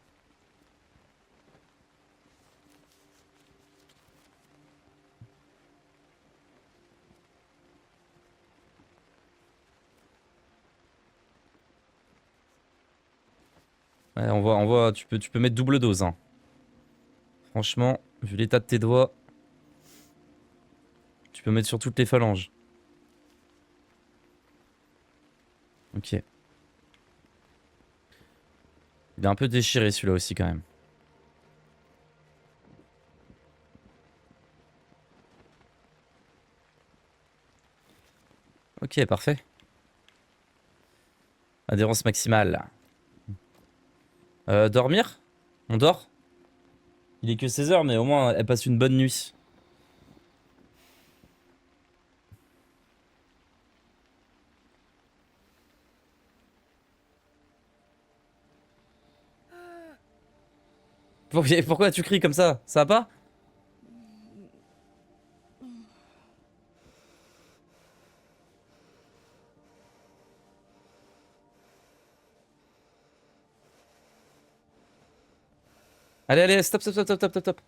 Ouais, on voit, tu peux mettre double dose, hein. Franchement, vu l'état de tes doigts, tu peux mettre sur toutes les phalanges. Ok. Il est un peu déchiré celui-là aussi quand même. Ok, parfait. Adhérence maximale. Dormir? On dort? Il est que 16 h, mais au moins elle passe une bonne nuit. Pourquoi tu cries comme ça? Ça va pas? Allez, allez, stop, stop, stop, stop, stop, stop, stop.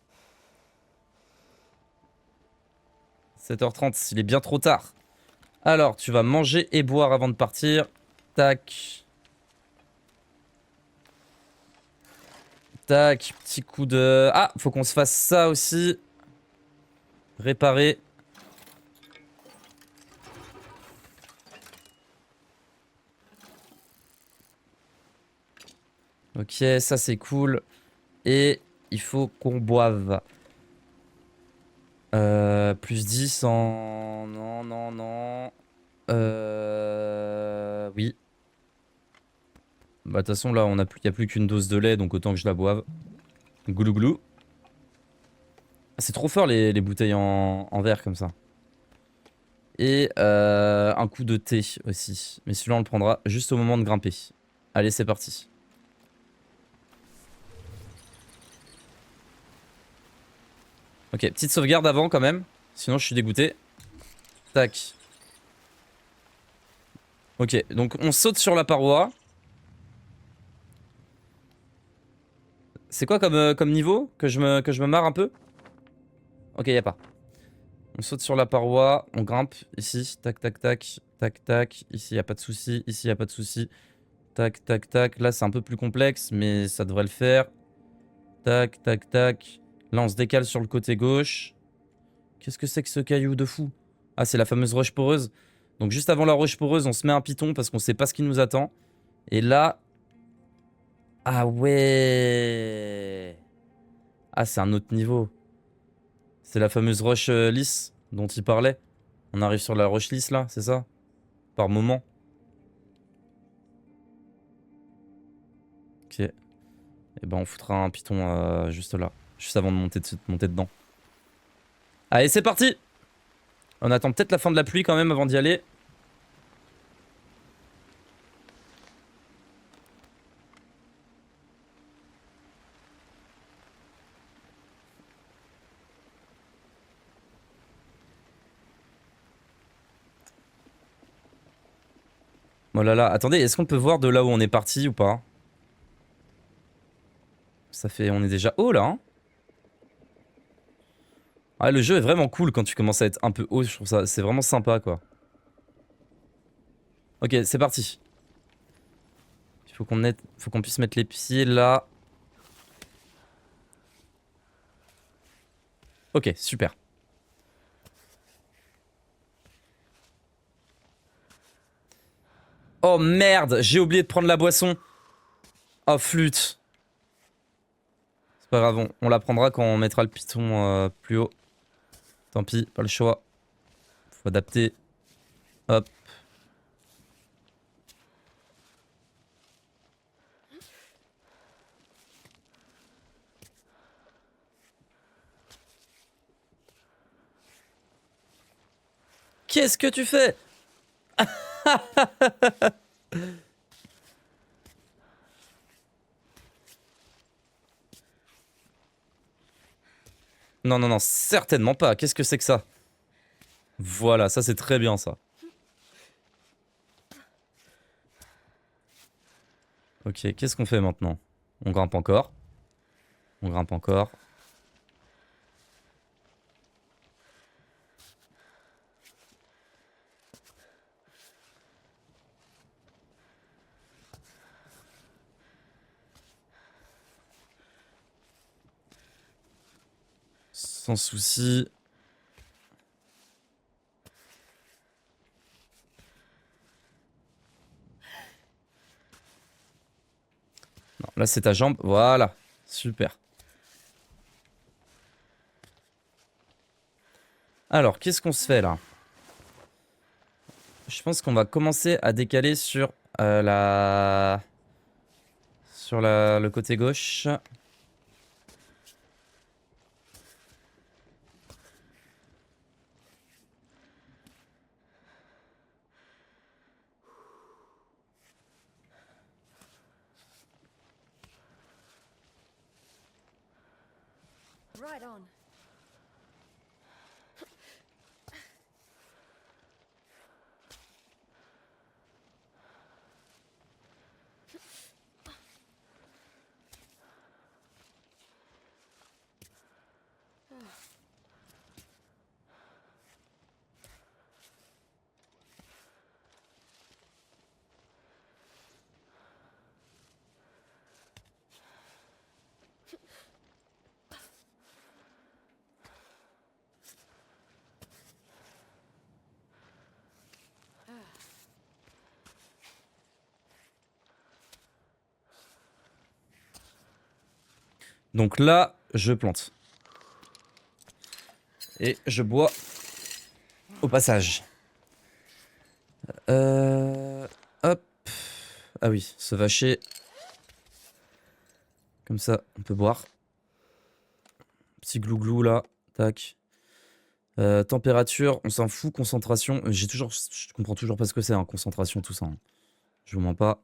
7h30, il est bien trop tard. Alors, tu vas manger et boire avant de partir. Tac. Tac, petit coup de... Ah, faut qu'on se fasse ça aussi. Réparer. Ok, ça c'est cool. Et il faut qu'on boive. Plus 10 en... Non, non, non. Oui. Bah de toute façon là, y a plus qu'une dose de lait, donc autant que je la boive. Goulou goulou. Ah, c'est trop fort les bouteilles en verre comme ça. Et un coup de thé aussi. Mais celui-là on le prendra juste au moment de grimper. Allez, c'est parti. Ok, petite sauvegarde avant quand même. Sinon je suis dégoûté. Tac. Ok, donc on saute sur la paroi. C'est quoi comme niveau que je me marre un peu? Ok, y a pas. On saute sur la paroi, on grimpe ici, tac tac tac, tac tac, ici y a pas de souci, ici y a pas de souci. Tac tac tac, là c'est un peu plus complexe mais ça devrait le faire. Tac tac tac. Là on se décale sur le côté gauche. Qu'est-ce que c'est que ce caillou de fou? Ah, c'est la fameuse roche poreuse. Donc juste avant la roche poreuse, on se met un piton parce qu'on sait pas ce qui nous attend. Et là... Ah ouais. Ah, c'est un autre niveau. C'est la fameuse roche lisse dont il parlait. On arrive sur la roche lisse là, c'est ça? Par moment. Ok. Et ben on foutra un piton juste là. Juste avant de monter dedans. Allez, c'est parti! On attend peut-être la fin de la pluie quand même avant d'y aller. Oh là là, attendez, est-ce qu'on peut voir de là où on est parti ou pas? Ça fait... On est déjà haut là, hein? Ah, le jeu est vraiment cool quand tu commences à être un peu haut, je trouve ça... C'est vraiment sympa, quoi. Ok, c'est parti. Il faut qu'on puisse mettre les pieds là. Ok, super. Oh merde, j'ai oublié de prendre la boisson. Oh flûte. C'est pas grave, on la prendra quand on mettra le piton plus haut. Tant pis, pas le choix. Faut adapter. Hop. Qu'est-ce que tu fais? Non, non, non, certainement pas. Qu'est-ce que c'est que ça? Voilà, ça c'est très bien ça. Ok, qu'est-ce qu'on fait maintenant? On grimpe encore. On grimpe encore. Sans souci. Non, là c'est ta jambe. Voilà. Super. Alors, qu'est-ce qu'on se fait là? Je pense qu'on va commencer à décaler sur le côté gauche. Right on. Donc là, je plante. Et je bois au passage. Hop. Ah oui, se vacher. Comme ça, on peut boire. Petit glouglou là. Tac. Température, on s'en fout. Concentration. Je comprends toujours pas ce que c'est, hein, concentration, tout ça. Hein. Je vous mens pas.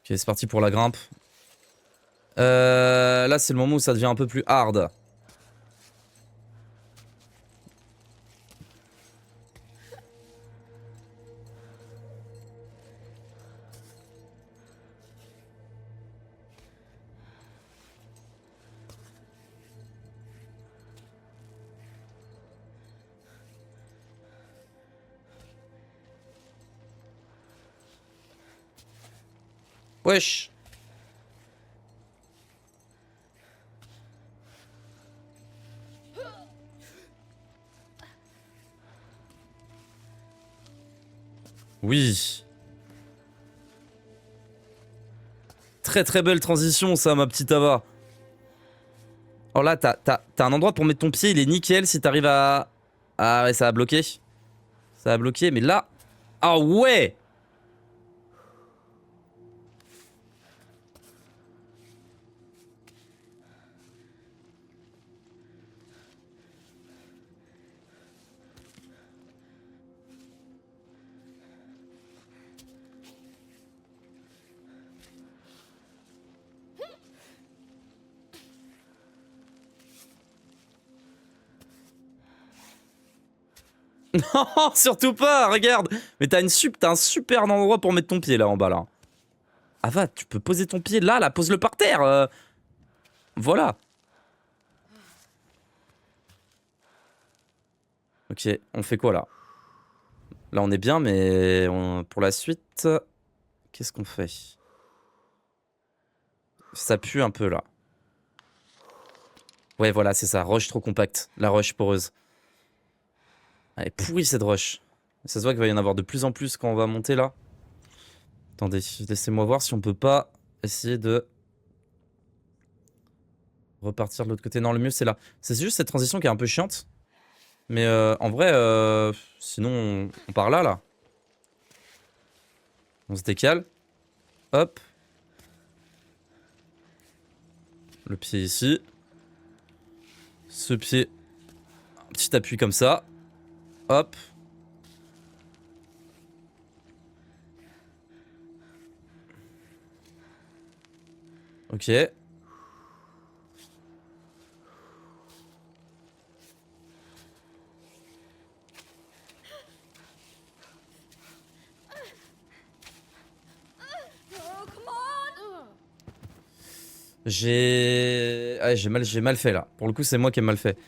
Ok, c'est parti pour la grimpe. Là, c'est le moment où ça devient un peu plus hard. Wesh. Oui. Très très belle transition ça, ma petite Ava. Oh là, t'as un endroit pour mettre ton pied, il est nickel si t'arrives à... Ah ouais, ça a bloqué. Ça a bloqué, mais là... Ah ouais. Non, surtout pas, regarde. Mais t'as un super endroit pour mettre ton pied là en bas là. Ah va, tu peux poser ton pied là, pose-le par terre. Voilà. Ok, on fait quoi là? Là on est bien, mais pour la suite, qu'est-ce qu'on fait? Ça pue un peu là. Ouais, voilà, c'est ça, roche trop compacte, la roche poreuse. Elle est pourrie cette roche. Ça se voit qu'il va y en avoir de plus en plus quand on va monter là. Attendez, laissez-moi voir si on peut pas essayer de repartir de l'autre côté. Non, le mieux c'est là. C'est juste cette transition qui est un peu chiante. Mais en vrai, sinon on part là. On se décale. Hop. Le pied ici. Ce pied. Un petit appui comme ça. Hop. Ok. Oh, come on! J'ai mal fait là. Pour le coup, c'est moi qui ai mal fait.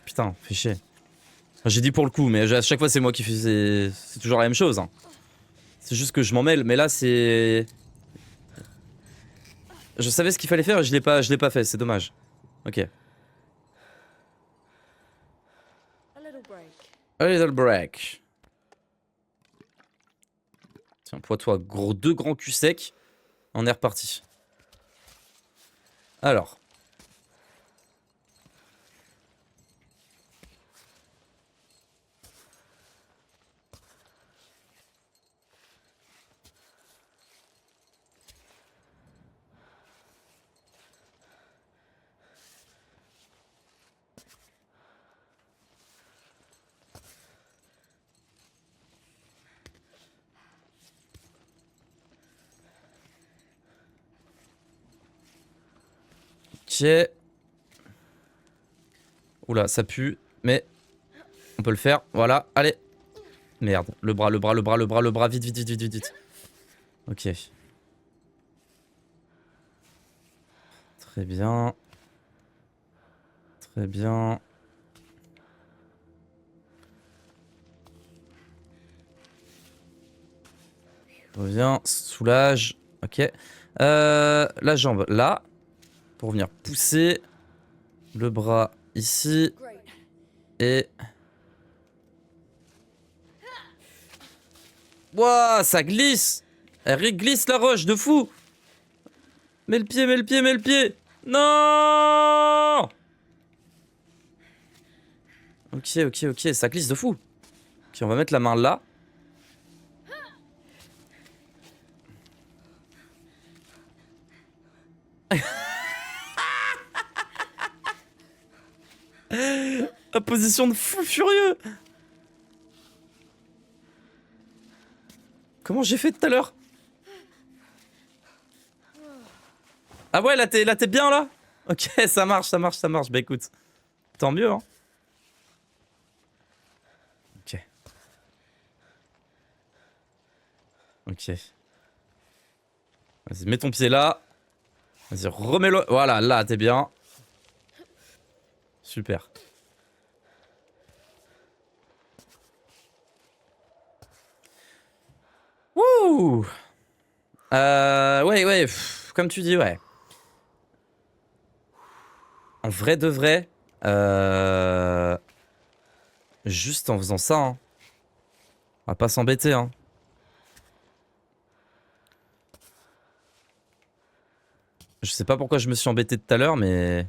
Putain, fais chier. Enfin, j'ai dit pour le coup, mais à chaque fois c'est moi qui fais. C'est toujours la même chose. Hein. C'est juste que je m'en mêle, mais là c'est. Je savais ce qu'il fallait faire et je l'ai pas fait, c'est dommage. Ok. A little break. A little break. Tiens, toi, deux grands culs secs. On est reparti. Alors. Ok. Oula, ça pue, mais on peut le faire. Voilà, allez. Merde, le bras, vite, vite, vite, vite, vite, vite. Ok. Très bien. Très bien. Reviens, soulage. Ok. La jambe là. Pour venir pousser. Le bras ici. Great. Et... Wouah, ça glisse. Elle réglisse la roche de fou. Mets le pied, mets le pied, mets le pied. Non. Ok, ok, ok, ça glisse de fou. Ok, on va mettre la main là. La position de fou furieux. Comment j'ai fait tout à l'heure? Ah ouais, là t'es bien là? Ok, ça marche, ça marche, ça marche. Bah écoute, tant mieux hein. Ok. Ok. Vas-y, mets ton pied là. Vas-y, remets-le. Voilà, là t'es bien. Super. Wouh! Ouais, comme tu dis, ouais. En vrai de vrai, juste en faisant ça, hein. On va pas s'embêter, hein. Je sais pas pourquoi je me suis embêté tout à l'heure, mais...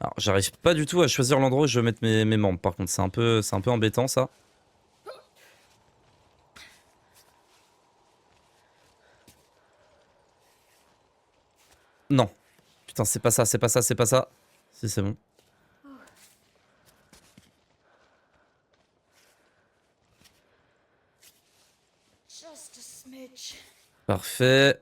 Alors, j'arrive pas du tout à choisir l'endroit où je veux mettre mes membres. Par contre, c'est un peu embêtant, ça. Non. Putain, c'est pas ça, c'est pas ça, c'est pas ça. Si, c'est bon. Just a smidge. Parfait.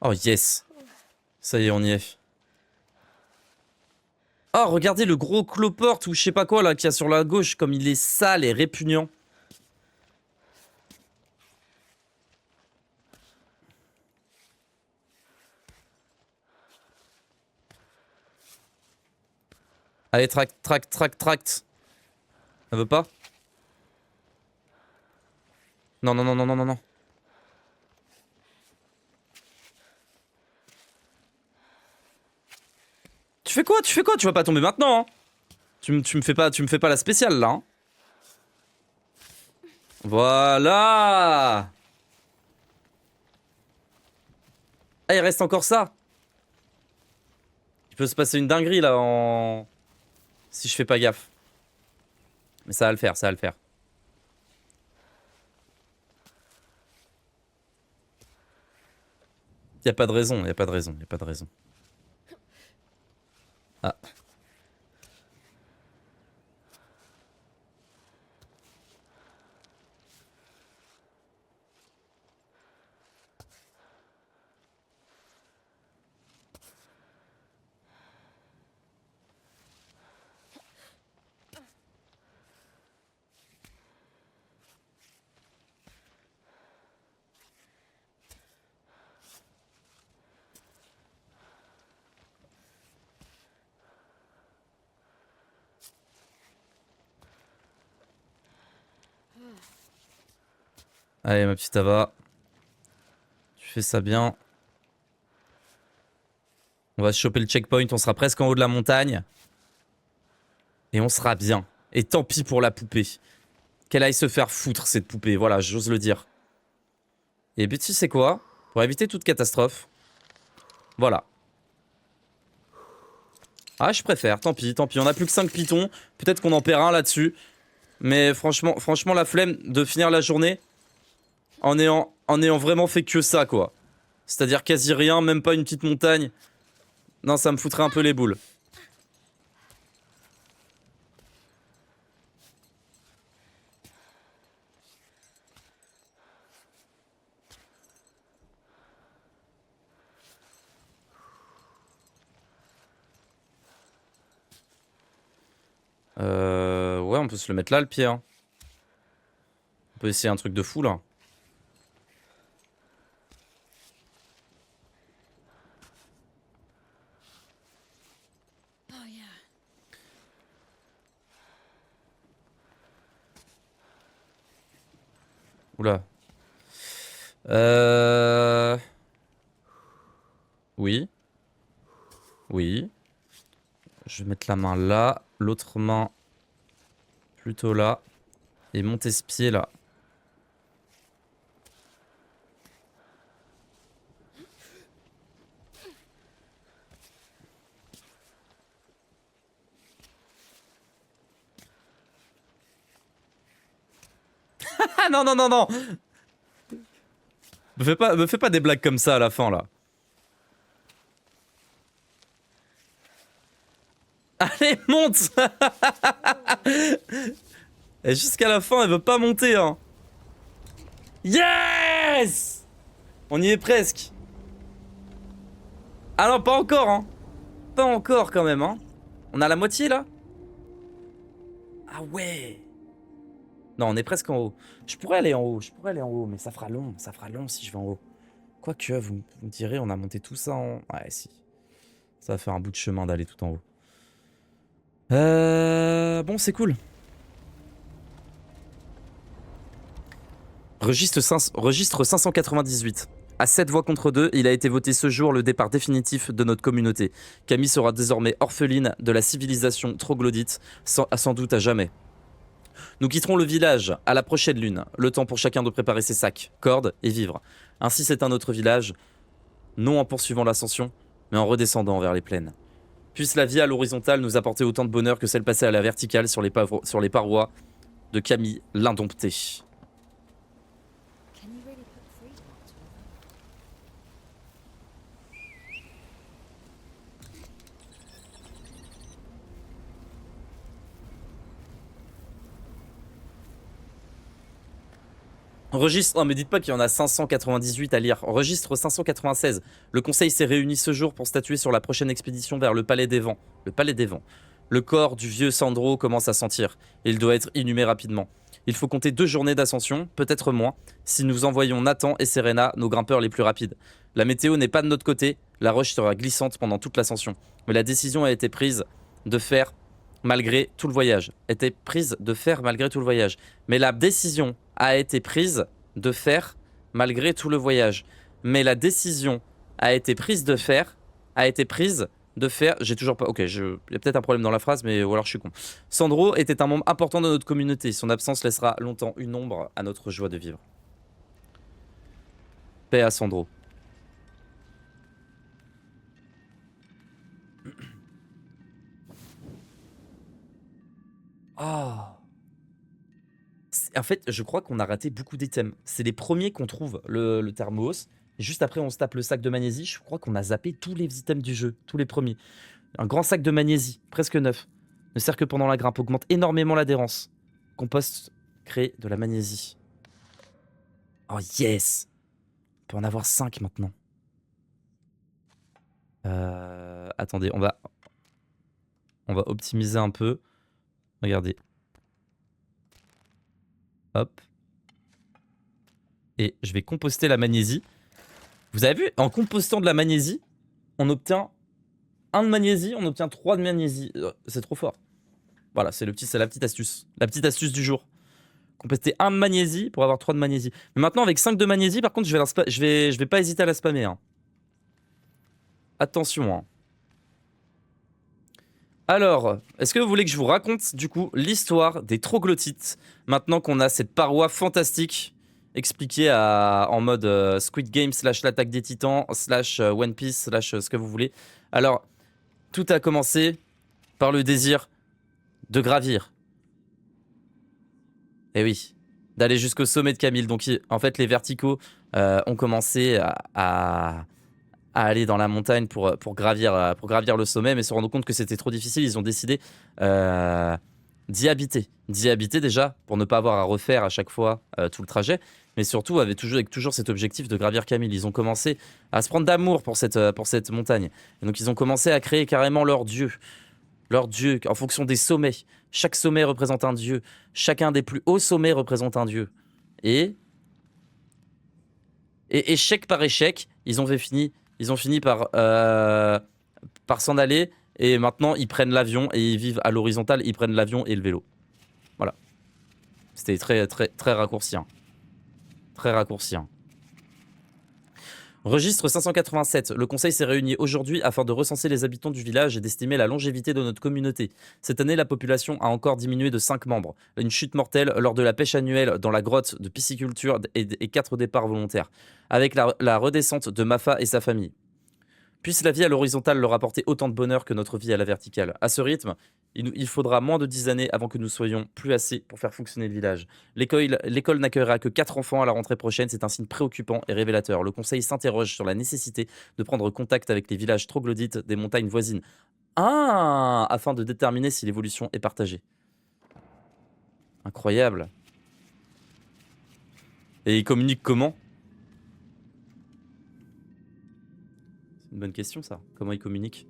Oh yes. Ça y est, on y est. Oh, regardez le gros cloporte ou je sais pas quoi là qu'il y a sur la gauche, comme il est sale et répugnant. Allez, tract. Ça veut pas? Non, non, non, non, non, non, non. Tu fais quoi? Tu fais quoi? Tu vas pas tomber maintenant, hein? Tu me fais pas la spéciale là, hein? Voilà! Ah, il reste encore ça! Il peut se passer une dinguerie là en... Si je fais pas gaffe. Mais ça va le faire, ça va le faire. Y a pas de raison, y a pas de raison, y a pas de raison. Ah. Allez, ma petite Ava. Tu fais ça bien. On va se choper le checkpoint, on sera presque en haut de la montagne. Et on sera bien. Et tant pis pour la poupée. Qu'elle aille se faire foutre, cette poupée. Voilà, j'ose le dire. Et puis tu sais quoi? Pour éviter toute catastrophe. Voilà. Ah, je préfère, tant pis. On a plus que 5 pitons. Peut-être qu'on en perd un là-dessus. Mais franchement, la flemme de finir la journée en ayant vraiment fait que ça, quoi. C'est-à-dire quasi rien, même pas une petite montagne. Non, ça me foutrait un peu les boules. Ouais, on peut se le mettre là, le pied, hein. On peut essayer un truc de fou, là. Oh yeah. Oula. Oui. Oui. Je vais mettre la main là. L'autre main plutôt là. Et monter ce pied là. Ah non, non, non, non! Me fais pas des blagues comme ça à la fin là. Allez, monte! Et jusqu'à la fin, elle veut pas monter, hein. Yes! On y est presque. Ah non, pas encore, hein. Pas encore quand même, hein. On a la moitié là? Ah ouais. Non, on est presque en haut. Je pourrais aller en haut, mais ça fera long si je vais en haut. Quoique, vous me direz, on a monté tout ça en... Ouais, si. Ça va faire un bout de chemin d'aller tout en haut. Bon, c'est cool. Registre 598. À 7 voix contre 2, il a été voté ce jour le départ définitif de notre communauté. Camille sera désormais orpheline de la civilisation troglodyte, sans doute à jamais. Nous quitterons le village à la prochaine lune, le temps pour chacun de préparer ses sacs, cordes et vivres. Ainsi c'est un autre village, non en poursuivant l'ascension, mais en redescendant vers les plaines. Puisse la vie à l'horizontale nous apporter autant de bonheur que celle passée à la verticale sur les parois de Camille l'indompté. Can you really put freedom onto all Registre, non mais dites pas qu'il y en a 598 à lire. Registre 596. Le conseil s'est réuni ce jour pour statuer sur la prochaine expédition vers le Palais des Vents. Le Palais des Vents. Le corps du vieux Sandro commence à sentir. Et il doit être inhumé rapidement. Il faut compter 2 journées d'ascension, peut-être moins, si nous envoyons Nathan et Serena, nos grimpeurs les plus rapides. La météo n'est pas de notre côté, la roche sera glissante pendant toute l'ascension. Mais la décision a été prise de faire malgré tout le voyage. Mais la décision a été prise de faire malgré tout le voyage. Mais la décision a été prise de faire, j'ai toujours pas, ok, il y a peut-être un problème dans la phrase, mais ou alors je suis con. Sandro était un membre important de notre communauté. Son absence laissera longtemps une ombre à notre joie de vivre. Paix à Sandro. Ah. En fait, je crois qu'on a raté beaucoup d'items. C'est les premiers qu'on trouve, le thermos. Et juste après, on se tape le sac de magnésie. Je crois qu'on a zappé tous les items du jeu, tous les premiers. Un grand sac de magnésie, presque neuf. Ne sert que pendant la grimpe, augmente énormément l'adhérence. Compost crée de la magnésie. Oh yes! On peut en avoir 5 maintenant. Attendez, on va optimiser un peu. Regardez. Hop. Et je vais composter la magnésie. Vous avez vu, en compostant de la magnésie, on obtient 1 de magnésie, on obtient 3 de magnésie. C'est trop fort. Voilà, c'est la petite astuce. La petite astuce du jour. Composter 1 de magnésie pour avoir 3 de magnésie. Mais maintenant, avec 5 de magnésie, par contre, je vais pas hésiter à la spammer. Hein. Attention. Hein. Alors, est-ce que vous voulez que je vous raconte, du coup, l'histoire des troglodytes, maintenant qu'on a cette paroi fantastique expliquée en mode Squid Game / l'attaque des titans / One Piece / ce que vous voulez. Alors, tout a commencé par le désir de gravir. Eh oui, d'aller jusqu'au sommet de Camille. Donc, en fait, les verticaux ont commencé à aller dans la montagne pour gravir le sommet, mais se rendre compte que c'était trop difficile, ils ont décidé d'y habiter. D'y habiter déjà, pour ne pas avoir à refaire à chaque fois tout le trajet, mais surtout avec toujours cet objectif de gravir Camille. Ils ont commencé à se prendre d'amour pour cette montagne. Et donc ils ont commencé à créer carrément leur dieu en fonction des sommets. Chaque sommet représente un dieu. Chacun des plus hauts sommets représente un dieu. Et échec par échec, ils ont fini par s'en aller. Et maintenant, ils prennent l'avion et ils vivent à l'horizontale. Ils prennent l'avion et le vélo. Voilà. C'était très, très, très raccourci. Hein. Très raccourci. Hein. Registre 587. Le conseil s'est réuni aujourd'hui afin de recenser les habitants du village et d'estimer la longévité de notre communauté. Cette année, la population a encore diminué de 5 membres. Une chute mortelle lors de la pêche annuelle dans la grotte de pisciculture et 4 départs volontaires. Avec la redescente de Mafa et sa famille. Puisse la vie à l'horizontale leur apporter autant de bonheur que notre vie à la verticale. À ce rythme, il faudra moins de 10 années avant que nous soyons plus assez pour faire fonctionner le village. L'école n'accueillera que 4 enfants à la rentrée prochaine, c'est un signe préoccupant et révélateur. Le conseil s'interroge sur la nécessité de prendre contact avec les villages troglodytes des montagnes voisines. Afin de déterminer si l'évolution est partagée. Incroyable. Et ils communiquent comment ? C'est une bonne question, ça. Comment ils communiquent ?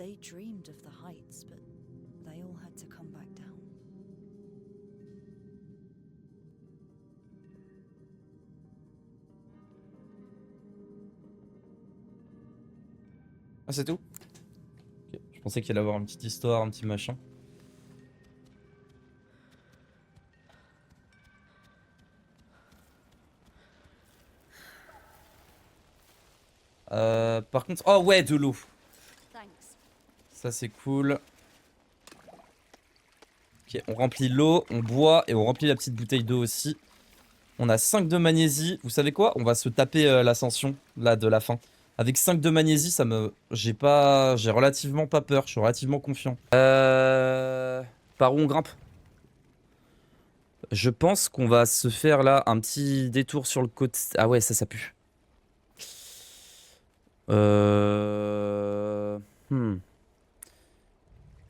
They dreamed of the heights, but they all had to come back down. Ah, c'est tout? Ok. Je pensais qu'il allait avoir une petite histoire, un petit machin. Par contre... Oh ouais, de l'eau. Thanks. Ça c'est cool. Ok, on remplit l'eau, on boit et on remplit la petite bouteille d'eau aussi. On a 5 de magnésie. Vous savez quoi? On va se taper l'ascension là de la fin. Avec 5 de magnésie, ça me... J'ai relativement pas peur, je suis relativement confiant. Par où on grimpe? Je pense qu'on va se faire là un petit détour sur le côté... Ah ouais, ça pue.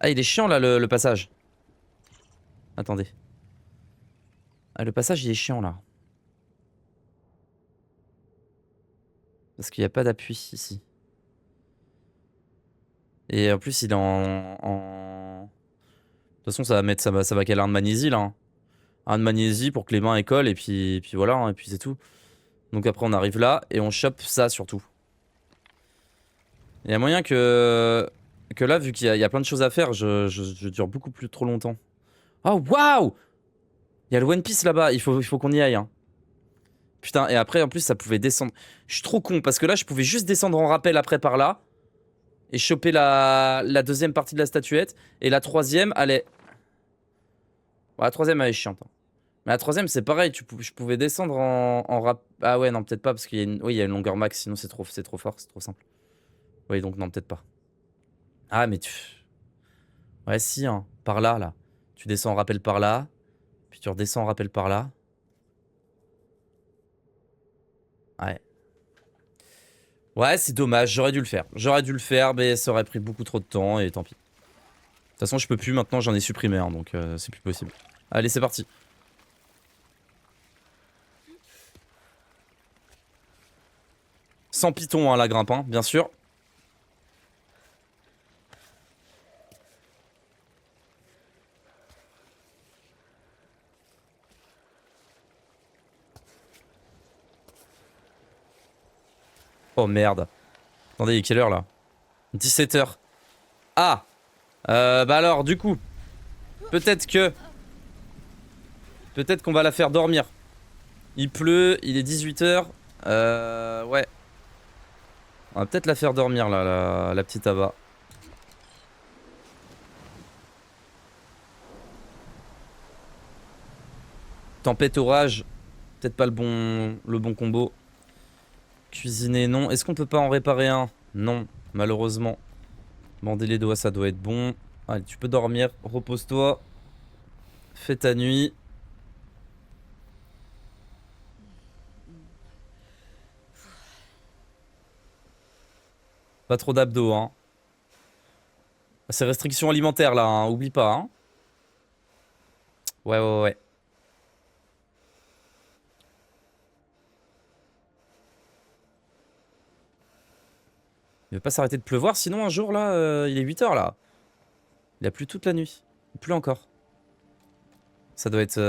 Ah, il est chiant là le passage. Attendez. Ah, le passage il est chiant là. Parce qu'il n'y a pas d'appui ici. Et en plus il est en... De toute façon ça va caler un de magnésie là. Hein. Un de magnésie pour que les mains écolent et puis voilà, hein, et puis c'est tout. Donc après on arrive là et on chope ça surtout. Il y a moyen que là, vu qu'il y a plein de choses à faire, je dure beaucoup plus trop longtemps. Oh waouh! Il y a le One Piece là-bas, il faut qu'on y aille. Hein. Putain, et après en plus ça pouvait descendre. Je suis trop con parce que là je pouvais juste descendre en rappel après par là. Et choper la deuxième partie de la statuette. Et la troisième, elle est... Bon, la troisième, elle est chiante. Hein. Mais la troisième, c'est pareil. Je pouvais descendre en rap... Ah ouais, non, peut-être pas. Parce qu'il y a une... Oui, il y a une longueur max. Sinon, c'est trop fort. C'est trop simple. Oui, donc non, peut-être pas. Ah, mais tu... Ouais, si, hein. Par là, là. Tu descends en rappel par là. Puis tu redescends en rappel par là. Ouais. Ouais, c'est dommage. J'aurais dû le faire. J'aurais dû le faire, mais ça aurait pris beaucoup trop de temps. Et tant pis. De toute façon, je peux plus maintenant, j'en ai supprimé un, donc c'est plus possible. Allez, c'est parti. Sans piton, hein, la grimpe, hein, bien sûr. Oh merde. Attendez, il est quelle heure là? 17h. Ah bah alors, du coup, peut-être qu'on va la faire dormir. Il pleut, il est 18h. Ouais. On va peut-être la faire dormir là, la petite Ava. Tempête, orage. Peut-être pas le bon combo. Cuisiner, non. Est-ce qu'on peut pas en réparer un? Non, malheureusement. Bander les doigts, ça doit être bon. Allez, tu peux dormir. Repose-toi. Fais ta nuit. Pas trop d'abdos, hein. C'est restriction alimentaire, là, hein. Oublie pas, hein. Ouais. Il va pas s'arrêter de pleuvoir, sinon un jour, là, il est 8h, là. Il a plu toute la nuit. Il pleut encore. Ça doit être...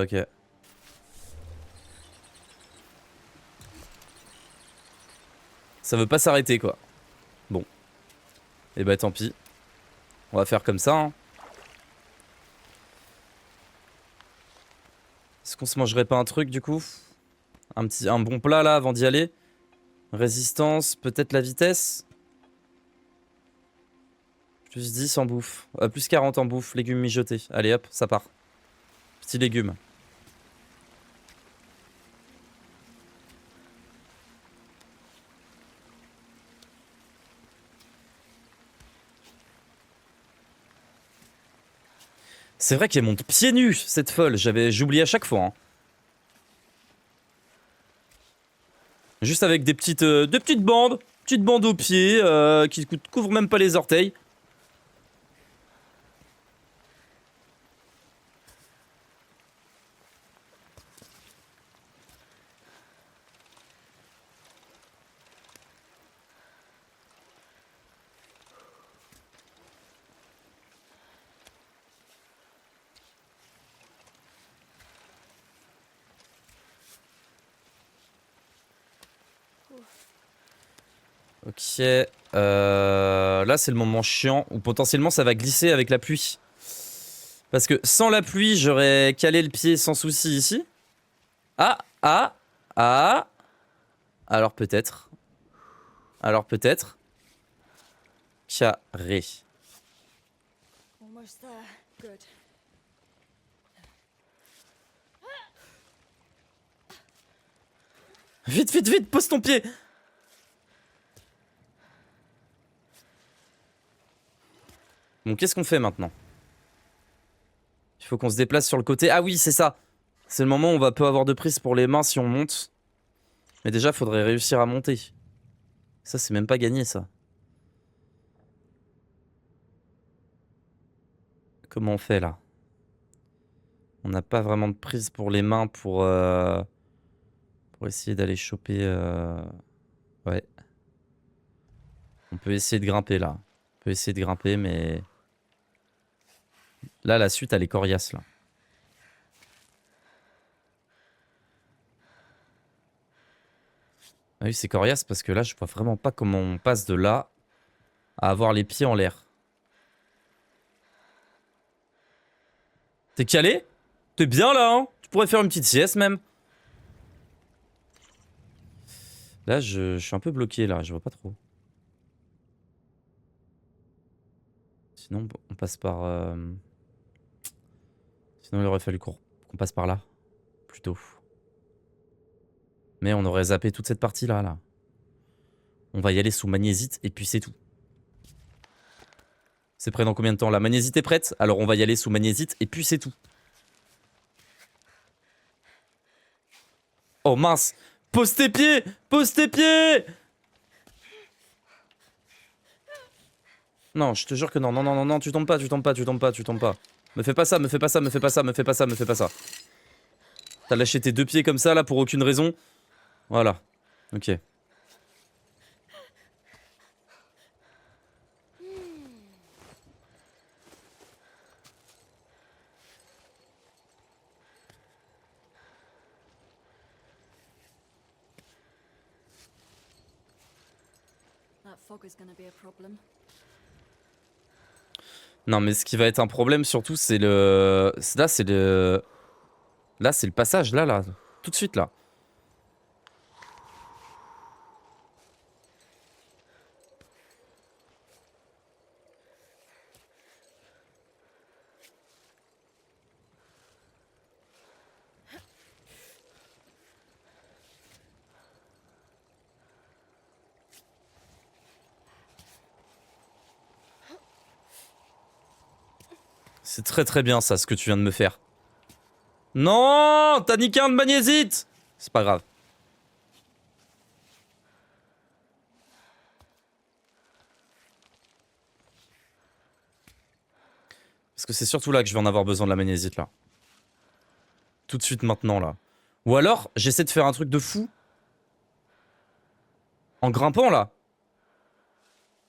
ok. Ça veut pas s'arrêter, quoi. Bon. Et bah tant pis. On va faire comme ça, hein. Est-ce qu'on se mangerait pas un truc, du coup? Un bon plat, là, avant d'y aller? Résistance, peut-être la vitesse? Plus 10 en bouffe. Plus 40 en bouffe, légumes mijotés. Allez hop, ça part. Petit légume. C'est vrai qu'elle monte pieds nus, cette folle. J'oublie à chaque fois. Hein. Juste avec des petites bandes. Petites bandes aux pieds qui couvrent même pas les orteils. Ok. Là, c'est le moment chiant où potentiellement ça va glisser avec la pluie. Parce que sans la pluie, j'aurais calé le pied sans souci ici. Ah, ah, ah. Alors peut-être. Alors peut-être. Carré. Almost there. Good. Vite, vite, vite, pose ton pied. Bon, qu'est-ce qu'on fait maintenant? Il faut qu'on se déplace sur le côté. Ah oui, c'est ça. C'est le moment où on va peu avoir de prise pour les mains si on monte. Mais déjà, faudrait réussir à monter. Ça, c'est même pas gagné, ça. Comment on fait, là? On n'a pas vraiment de prise pour les mains pour essayer d'aller choper... Ouais. On peut essayer de grimper, là. On peut essayer de grimper, mais... Là, la suite, elle est coriace, là. Ah oui, c'est coriace parce que là, je vois vraiment pas comment on passe de là à avoir les pieds en l'air. T'es calé? T'es bien là, hein? Tu pourrais faire une petite sieste même. Là, je suis un peu bloqué là, je vois pas trop. Sinon, on passe par... Sinon, il aurait fallu qu'on passe par là. Plutôt. Mais on aurait zappé toute cette partie là, là. On va y aller sous magnésite et puis c'est tout. C'est prêt dans combien de temps? La magnésite est prête, alors on va y aller sous magnésite et puis c'est tout. Oh mince! Pose tes pieds! Pose tes pieds! Non, je te jure que non, non, non, non, non, tu tombes pas, tu tombes pas, tu tombes pas, tu tombes pas. Me fais pas ça, me fais pas ça, me fais pas ça, me fais pas ça, me fais pas ça. T'as lâché tes deux pieds comme ça là pour aucune raison. Voilà. Ok. That fog is gonna be a problem. Non mais ce qui va être un problème surtout c'est le... Là c'est le... Là c'est le passage là là. Tout de suite là. C'est très très bien ça ce que tu viens de me faire. Non, t'as niqué un de magnésite. C'est pas grave. Parce que c'est surtout là que je vais en avoir besoin de la magnésite là. Tout de suite maintenant là. Ou alors j'essaie de faire un truc de fou. En grimpant là.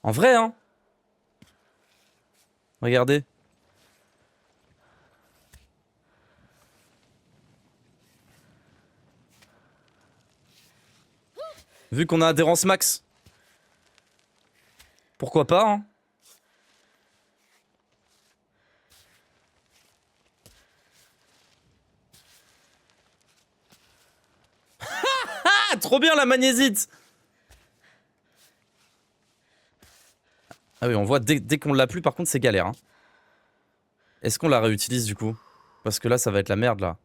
En vrai hein. Regardez. Vu qu'on a adhérence max. Pourquoi pas hein. Ah, trop bien la magnésite. Ah oui, on voit dès qu'on l'a plus, par contre, c'est galère. Hein. Est-ce qu'on la réutilise du coup? Parce que là, ça va être la merde là.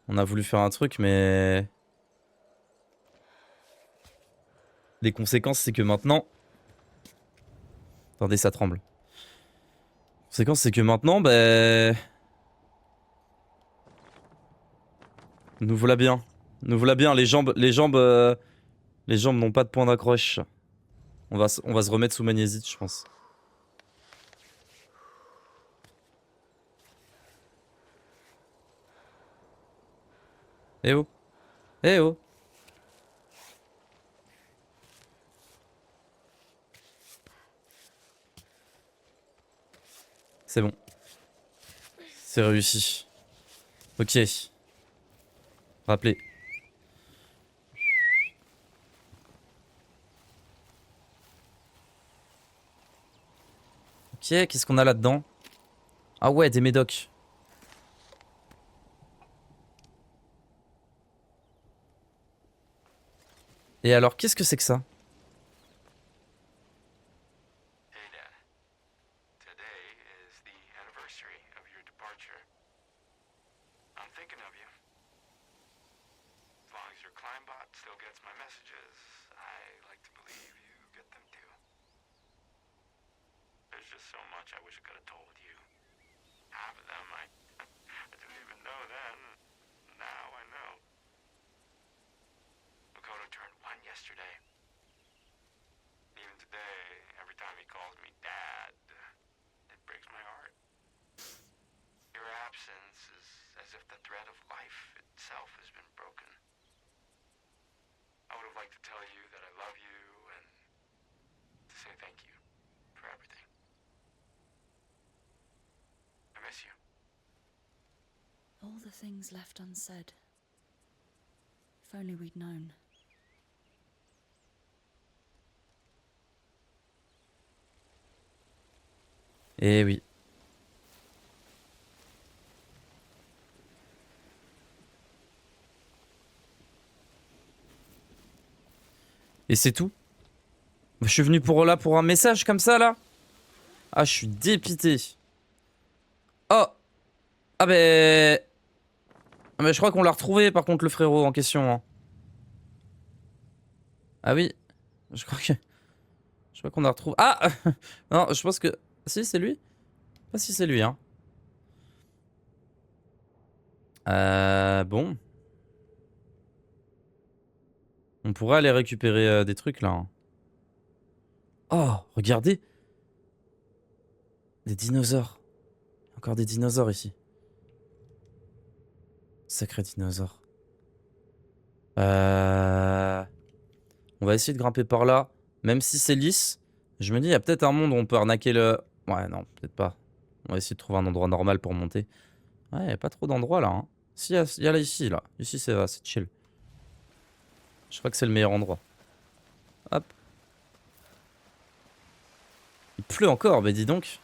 On a voulu faire un truc, mais... Les conséquences, c'est que maintenant... Attendez, ça tremble. Les conséquences, c'est que maintenant, ben... Nous voilà bien. Nous voilà bien, les jambes n'ont pas de point d'accroche. On va se remettre sous magnésite, je pense. Eh oh. Eh oh. C'est bon. C'est réussi. Ok. Rappelez. qu'est-ce qu'on a là-dedans? Ah ouais, des médocs. Et alors, qu'est-ce que c'est que ça? Hey, Dad. Today is the anniversary of your departure. I'm thinking of you. As long as your Climbot still gets my messages, I like to believe you get them too. There's just so much I wish I could have told you. Half of them I didn't even know then. Now I know. Makoto turned 1 yesterday. Even today, every time he calls me Dad, it breaks my heart. Your absence is as if the thread of life itself has been broken. I would have liked to tell you that I love you and to say thank you for everything. I miss you. All the things left unsaid. If only we'd known. Eh oui. Et c'est tout? Je suis venu pour là pour un message comme ça là? Ah, je suis dépité. Oh! Ah ben... Ah ben je crois qu'on l'a retrouvé par contre le frérot en question. Hein. Ah oui. Je crois que... Je crois qu'on a retrouvé... Ah! Non, je pense que... Si, c'est lui? Pas si c'est lui, hein. Bon. On pourrait aller récupérer des trucs là. Hein. Oh, regardez. Des dinosaures. Encore des dinosaures ici. Sacré dinosaure. On va essayer de grimper par là. Même si c'est lisse. Je me dis, il y a peut-être un monde où on peut arnaquer le... Ouais, non, peut-être pas. On va essayer de trouver un endroit normal pour monter. Ouais, il n'y a pas trop d'endroits là. Hein. Si, il y a là ici, là. Ici, c'est chill. Je crois que c'est le meilleur endroit. Hop. Il pleut encore, mais dis donc.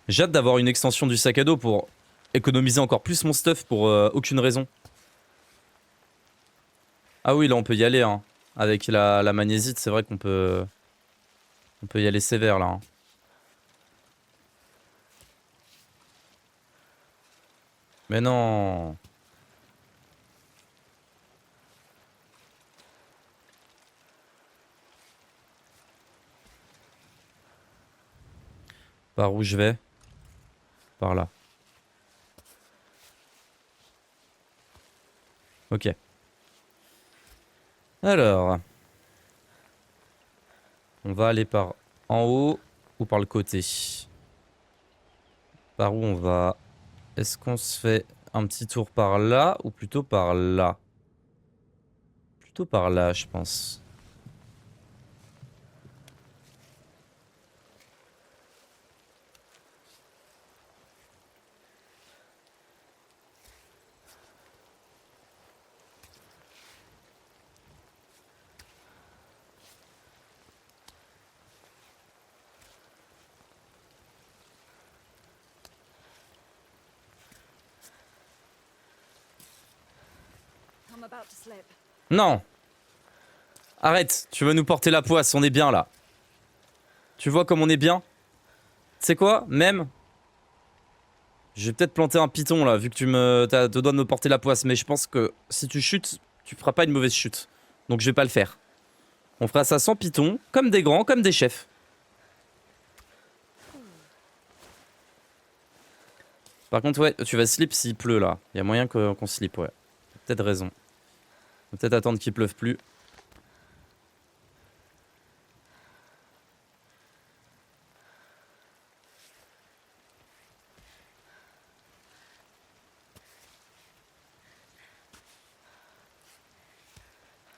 J'ai hâte d'avoir une extension du sac à dos pour économiser encore plus mon stuff pour aucune raison. Ah oui, là on peut y aller. Hein. Avec la magnésite, c'est vrai qu'on peut... On peut y aller sévère là. Hein. Mais non. Par où je vais? Par là. Ok. Alors. On va aller par en haut ou par le côté? Par où on va? Est-ce qu'on se fait un petit tour par là ou plutôt par là? Plutôt par là, je pense. I'm about to slip. Non! Arrête, tu veux nous porter la poisse, on est bien là. Tu vois comme on est bien? Tu sais quoi? Même... Je vais peut-être planter un python là, vu que tu te dois de me porter la poisse. Mais je pense que si tu chutes, tu feras pas une mauvaise chute. Donc je vais pas le faire. On fera ça sans python, comme des grands, comme des chefs. Par contre, ouais, tu vas slip s'il pleut là. Il y a moyen qu'on slip, ouais. Peut-être raison. On va peut-être attendre qu'il pleuve plus.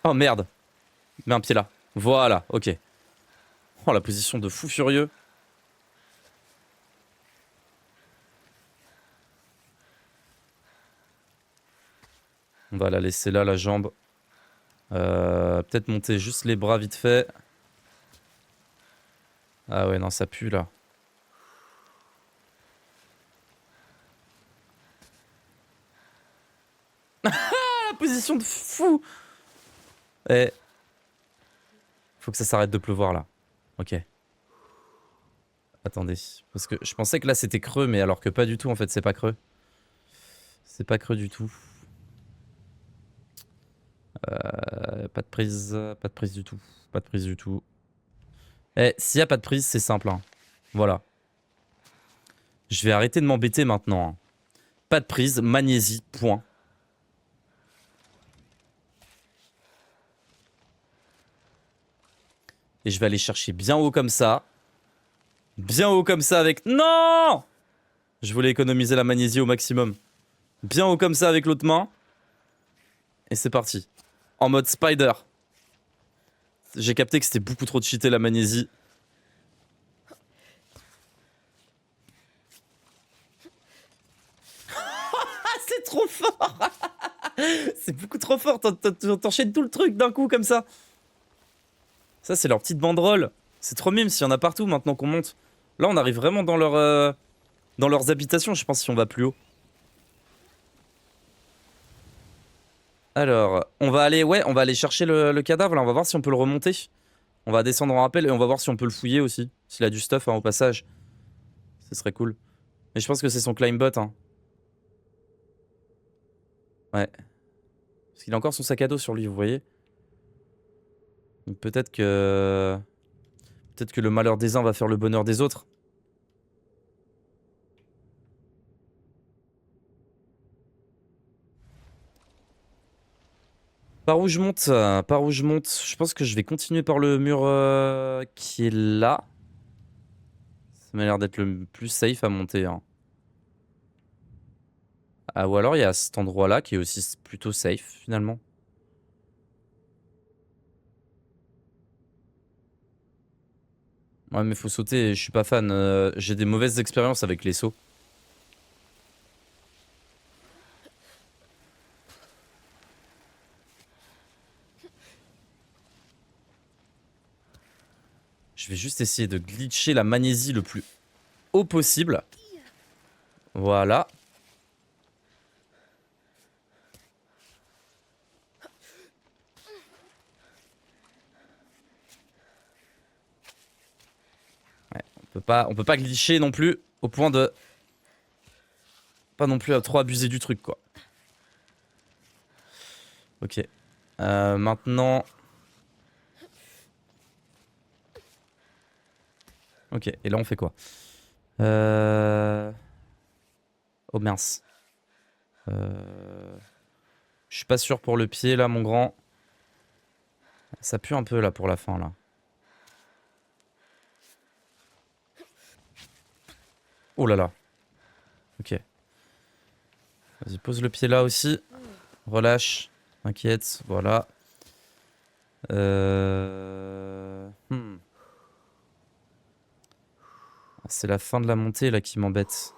Oh merde. Mets un pied là. Voilà, ok. Oh la position de fou furieux. va la laisser là, la jambe. Peut-être monter juste les bras vite fait. Ah ouais, non, ça pue là. La position de fou. Eh. Faut que ça s'arrête de pleuvoir là. Ok. Attendez. Parce que je pensais que là c'était creux, mais alors que pas du tout en fait, c'est pas creux. C'est pas creux du tout. Pas de prise du tout. Pas de prise du tout. Eh, s'il y a pas de prise, c'est simple. Hein. Voilà. Je vais arrêter de m'embêter maintenant. Hein. Pas de prise, magnésie, point. Et je vais aller chercher bien haut comme ça. Bien haut comme ça avec... Non! Je voulais économiser la magnésie au maximum. Bien haut comme ça avec l'autre main. Et c'est parti. En mode spider. J'ai capté que c'était beaucoup trop cheaté la magnésie. C'est trop fort. C'est beaucoup trop fort. T'enchaînes tout le truc d'un coup comme ça. Ça, c'est leur petite banderole. C'est trop mime s'il y en a partout maintenant qu'on monte. Là, on arrive vraiment dans leurs habitations, je pense, si on va plus haut. Alors, on va aller chercher le cadavre, là. On va voir si on peut le remonter. On va descendre en rappel et on va voir si on peut le fouiller aussi. S'il a du stuff hein, au passage. Ce serait cool. Mais je pense que c'est son climbbot. Hein. Ouais. Parce qu'il a encore son sac à dos sur lui, vous voyez. Donc peut-être que... Peut-être que le malheur des uns va faire le bonheur des autres. Par où je monte? Par où je monte? Je pense que je vais continuer par le mur qui est là. Ça m'a l'air d'être le plus safe à monter. Hein. Ah, ou alors il y a cet endroit-là qui est aussi plutôt safe finalement. Ouais mais faut sauter, je suis pas fan. J'ai des mauvaises expériences avec les sauts. Je vais juste essayer de glitcher la magnésie le plus haut possible. Voilà. Ouais, on peut pas glitcher non plus au point de... Pas non plus à trop abuser du truc quoi. Ok. Maintenant... Ok, et là on fait quoi? Oh mince. Je suis pas sûr pour le pied là mon grand. Ça pue un peu là pour la fin là. Oh là là. Ok. Vas-y, pose le pied là aussi. Relâche. T'inquiète, voilà. C'est la fin de la montée là qui m'embête.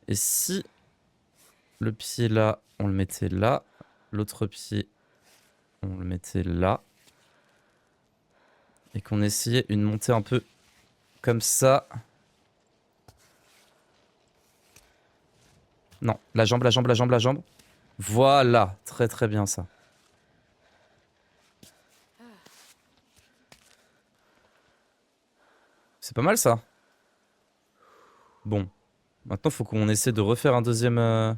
Et si le pied là, on le mettait là, l'autre pied, on le mettait là, et qu'on essayait une montée un peu comme ça. Non, la jambe, la jambe, la jambe, la jambe. Voilà, très très bien ça. C'est pas mal ça. Bon. Maintenant, faut qu'on essaie de refaire un deuxième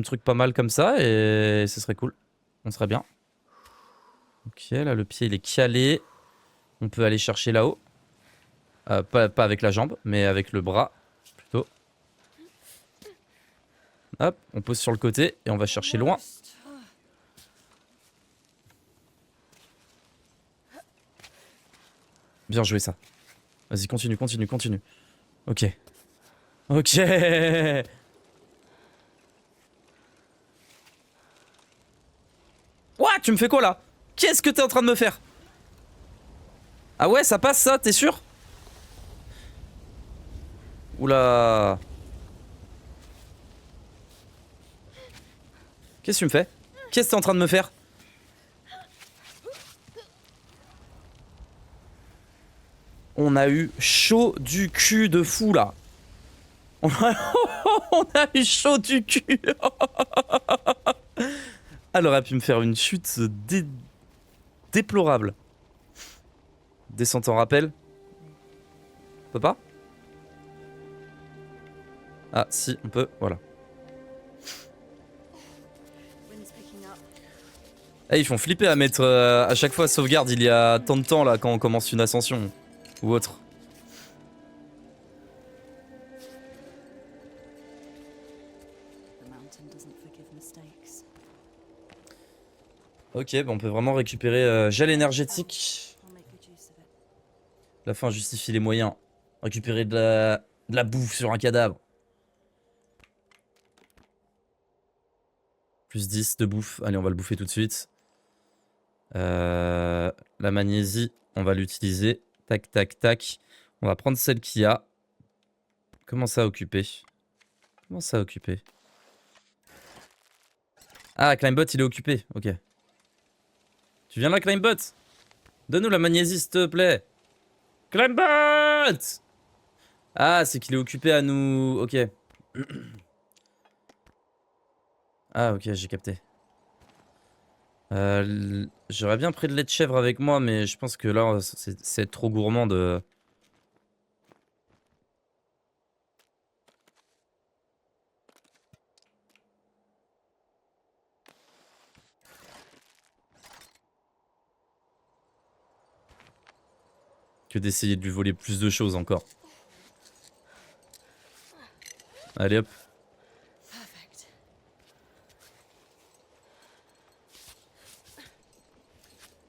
truc pas mal comme ça et ce serait cool. On serait bien. Ok, là, le pied, il est calé. On peut aller chercher là-haut. Pas avec la jambe, mais avec le bras, plutôt. Hop, on pose sur le côté et on va chercher loin. Bien joué, ça. Vas-y, continue, continue, continue. Ok. Ok. Ouah, tu me fais quoi, là? Qu'est-ce que t'es en train de me faire? Ah ouais, ça passe, ça, t'es sûr? Oula. Qu'est-ce que tu me fais? Qu'est-ce que t'es en train de me faire? On a eu chaud du cul de fou là. On a eu chaud du cul. Elle aurait pu me faire une chute déplorable. Descente en rappel. On peut pas? Ah si, on peut, voilà. Eh, ils font flipper à mettre à chaque fois sauvegarde il y a tant de temps là quand on commence une ascension ou autre. Ok, bah on peut vraiment récupérer gel énergétique. La fin justifie les moyens. Récupérer de la bouffe sur un cadavre. Plus 10 de bouffe. Allez, on va le bouffer tout de suite. La magnésie, on va l'utiliser. Tac, tac, tac. On va prendre celle qu'il y a. Comment ça occuper? Comment ça occuper? Ah, Climbot, il est occupé. Ok. Tu viens là, Climbot? Donne-nous la magnésie, s'il te plaît. Climbot! Ah, c'est qu'il est occupé à nous... Ok. Ah, ok, j'ai capté. J'aurais bien pris de lait de chèvre avec moi, mais je pense que là, c'est trop gourmand de... que d'essayer de lui voler plus de choses encore. Allez hop.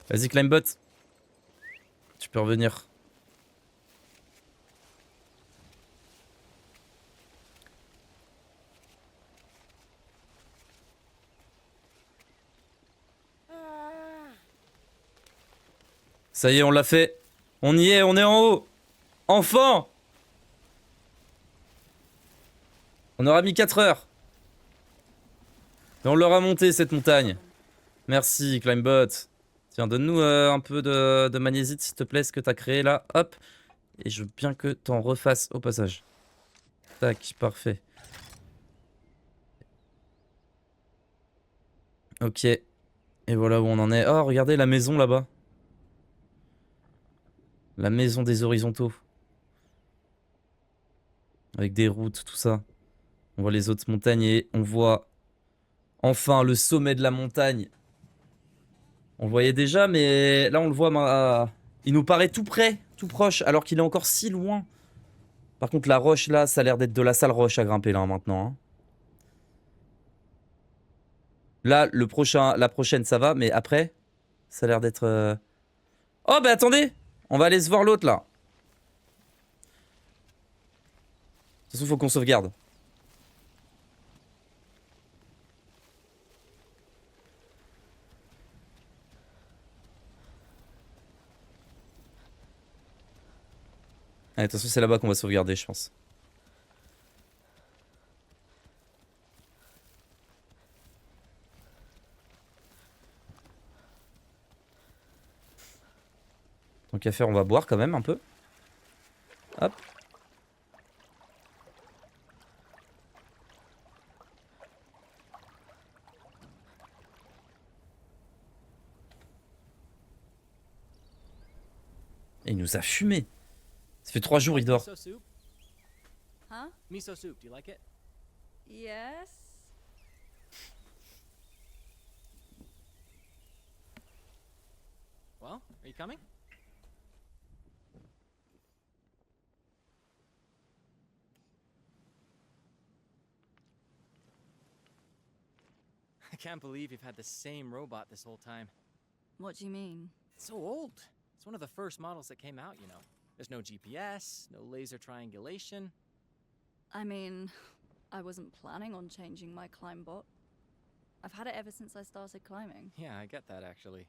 Vas-y, Climbot. Tu peux revenir. Ça y est, on l'a fait. On y est, on est en haut. Enfin! On aura mis 4 heures. Et on l'aura monté cette montagne. Merci, Climbot. Tiens, donne-nous un peu de magnésite, s'il te plaît, ce que t'as créé là. Hop. Et je veux bien que t'en refasses au passage. Tac, parfait. Ok. Et voilà où on en est. Oh, regardez la maison là-bas. La maison des horizontaux. Avec des routes, tout ça. On voit les autres montagnes et on voit enfin le sommet de la montagne. On le voyait déjà, mais là on le voit. Il nous paraît tout près, tout proche, alors qu'il est encore si loin. Par contre, la roche là, ça a l'air d'être de la sale roche à grimper là maintenant. Hein. Là, la prochaine, ça va, mais après, ça a l'air d'être. Oh, bah attendez! On va aller se voir l'autre là. De toute façon, faut qu'on sauvegarde. Allez, de toute façon, c'est là-bas qu'on va sauvegarder, je pense. Tant qu'à faire, on va boire quand même un peu. Hop. Et il nous a fumé. Ça fait 3 jours, il dort. Miso soup? Huh? Miso soup, do you like it? Yes. Well, are you coming? I can't believe you've had the same robot this whole time. What do you mean? It's so old. It's one of the first models that came out, you know. There's no GPS, no laser triangulation. I mean, I wasn't planning on changing my Climbot. I've had it ever since I started climbing. Yeah, I get that actually.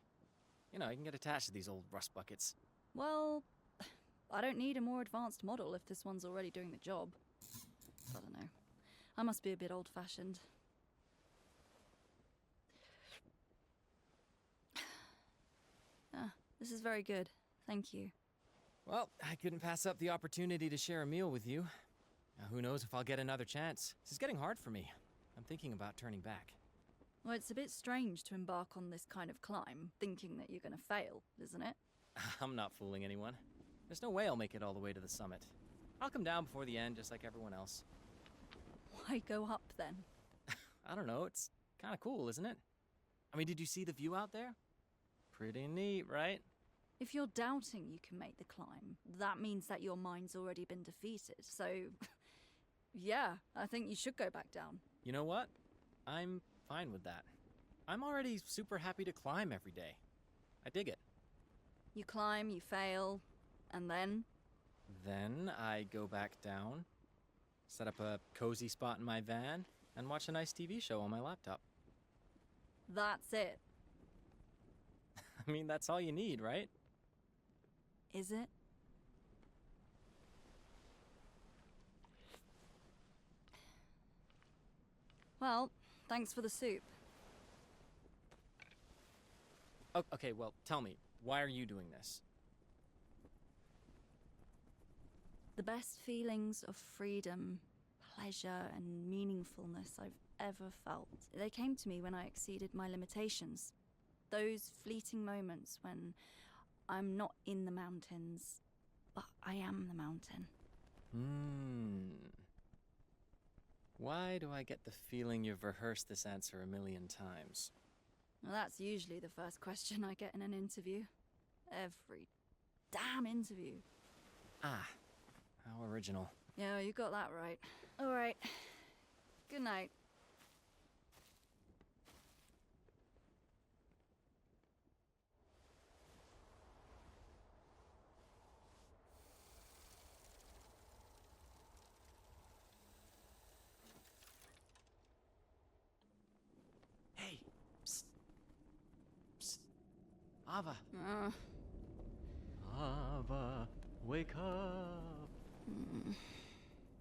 You know, you can get attached to these old rust buckets. Well, I don't need a more advanced model if this one's already doing the job. I must be a bit old-fashioned. This is very good. Thank you. Well, I couldn't pass up the opportunity to share a meal with you. Now, who knows if I'll get another chance. This is getting hard for me. I'm thinking about turning back. Well, it's a bit strange to embark on this kind of climb, thinking that you're gonna fail, isn't it? I'm not fooling anyone. There's no way I'll make it all the way to the summit. I'll come down before the end, just like everyone else. Why go up then? I don't know, it's kind of cool, isn't it? I mean, did you see the view out there? Pretty neat, right? If you're doubting you can make the climb, that means that your mind's already been defeated. So, yeah, I think you should go back down. You know what? I'm fine with that. I'm already super happy to climb every day. I dig it. You climb, you fail, and then? Then I go back down, set up a cozy spot in my van, and watch a nice TV show on my laptop. That's it. I mean, that's all you need, right? Is it? Well, thanks for the soup. Oh, okay, well, tell me, why are you doing this? The best feelings of freedom, pleasure, and meaningfulness I've ever felt. They came to me when I exceeded my limitations. Those fleeting moments when I'm not in the mountains, but I am the mountain. Why do I get the feeling you've rehearsed this answer a million times? Well, that's usually the first question I get in an interview. Every damn interview. Ah, how original. Yeah, you got that right. All right. Good night. Hey, psst. Psst. Ava. Ava, wake up.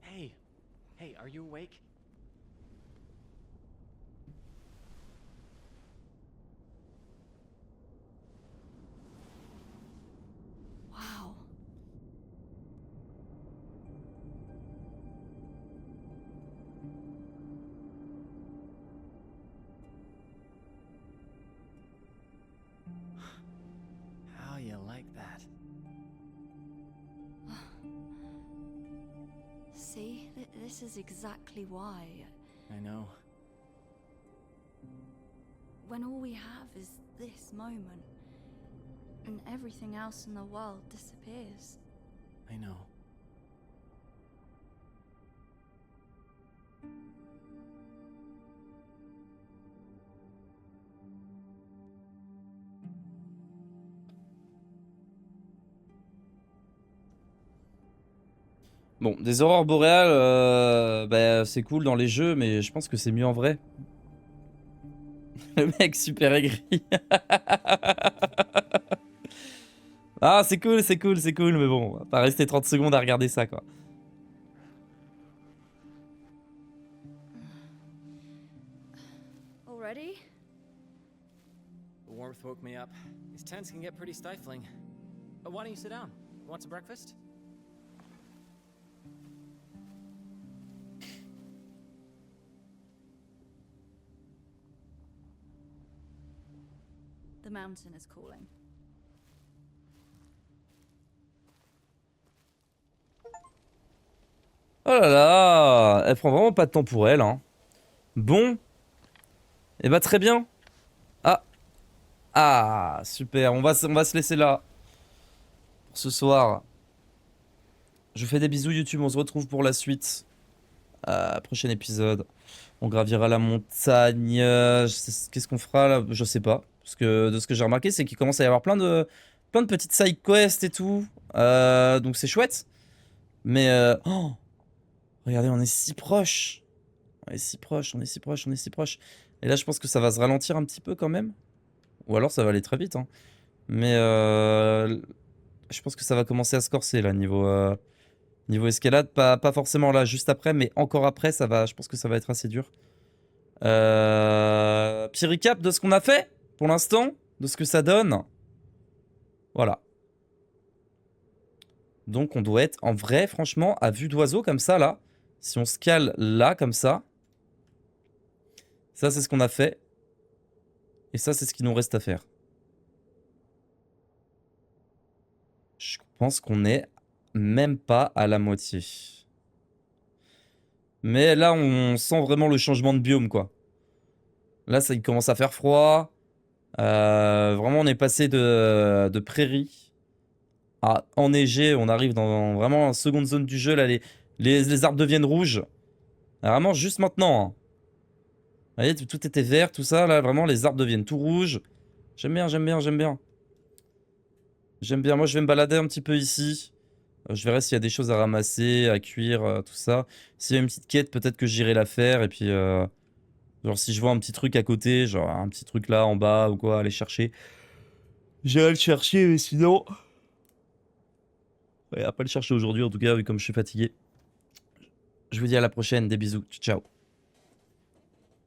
Hey, hey, are you awake? Wow. How you like that? See, this is exactly why. I know. When all we have is this moment, and everything else in the world disappears. I know. Bon, des aurores boréales, bah, c'est cool dans les jeux, mais je pense que c'est mieux en vrai. Le mec super aigri. Ah, c'est cool, c'est cool, c'est cool, mais bon, on va pas rester 30 secondes à regarder ça, quoi. Already? The warmth woke me up. These tents can get pretty stifling. Why don't you sit down? Want some breakfast? The mountain is calling. Oh là là, elle prend vraiment pas de temps pour elle, hein. Bon. Et bah très bien. Ah. Ah, super, on va se laisser là. Pour ce soir. Je vous fais des bisous YouTube, on se retrouve pour la suite. Prochain épisode. On gravira la montagne. Qu'est-ce qu'on fera là? Je sais pas. Parce que de ce que j'ai remarqué, c'est qu'il commence à y avoir plein de petites side quests et tout. Donc c'est chouette. Mais oh, regardez, on est si proche. On est si proche, on est si proche, on est si proche. Et là, je pense que ça va se ralentir un petit peu quand même. Ou alors ça va aller très vite, hein. Mais je pense que ça va commencer à se corser là, niveau Niveau escalade, pas forcément là, juste après, mais encore après, ça va, je pense que ça va être assez dur. Petit recap de ce qu'on a fait pour l'instant, de ce que ça donne. Voilà. Donc on doit être en vrai, franchement, à vue d'oiseau comme ça, là. Si on se cale là, comme ça. Ça, c'est ce qu'on a fait. Et ça, c'est ce qu'il nous reste à faire. Je pense qu'on est même pas à la moitié. Mais là, on sent vraiment le changement de biome, quoi. Là, ça, il commence à faire froid. Vraiment, on est passé de prairie à enneigé. On arrive dans vraiment la seconde zone du jeu. Là, les arbres deviennent rouges. Vraiment, juste maintenant. Hein. Vous voyez, tout était vert, tout ça. Là, vraiment, les arbres deviennent tout rouges. J'aime bien, j'aime bien, j'aime bien. J'aime bien. Moi, je vais me balader un petit peu ici. Je verrai s'il y a des choses à ramasser, à cuire, tout ça. S'il y a une petite quête, peut-être que j'irai la faire. Et puis, genre, si je vois un petit truc à côté, genre un petit truc là en bas ou quoi, aller chercher. J'irai le chercher, mais sinon. Ouais, à pas le chercher aujourd'hui, en tout cas, vu comme je suis fatigué. Je vous dis à la prochaine. Des bisous. Ciao.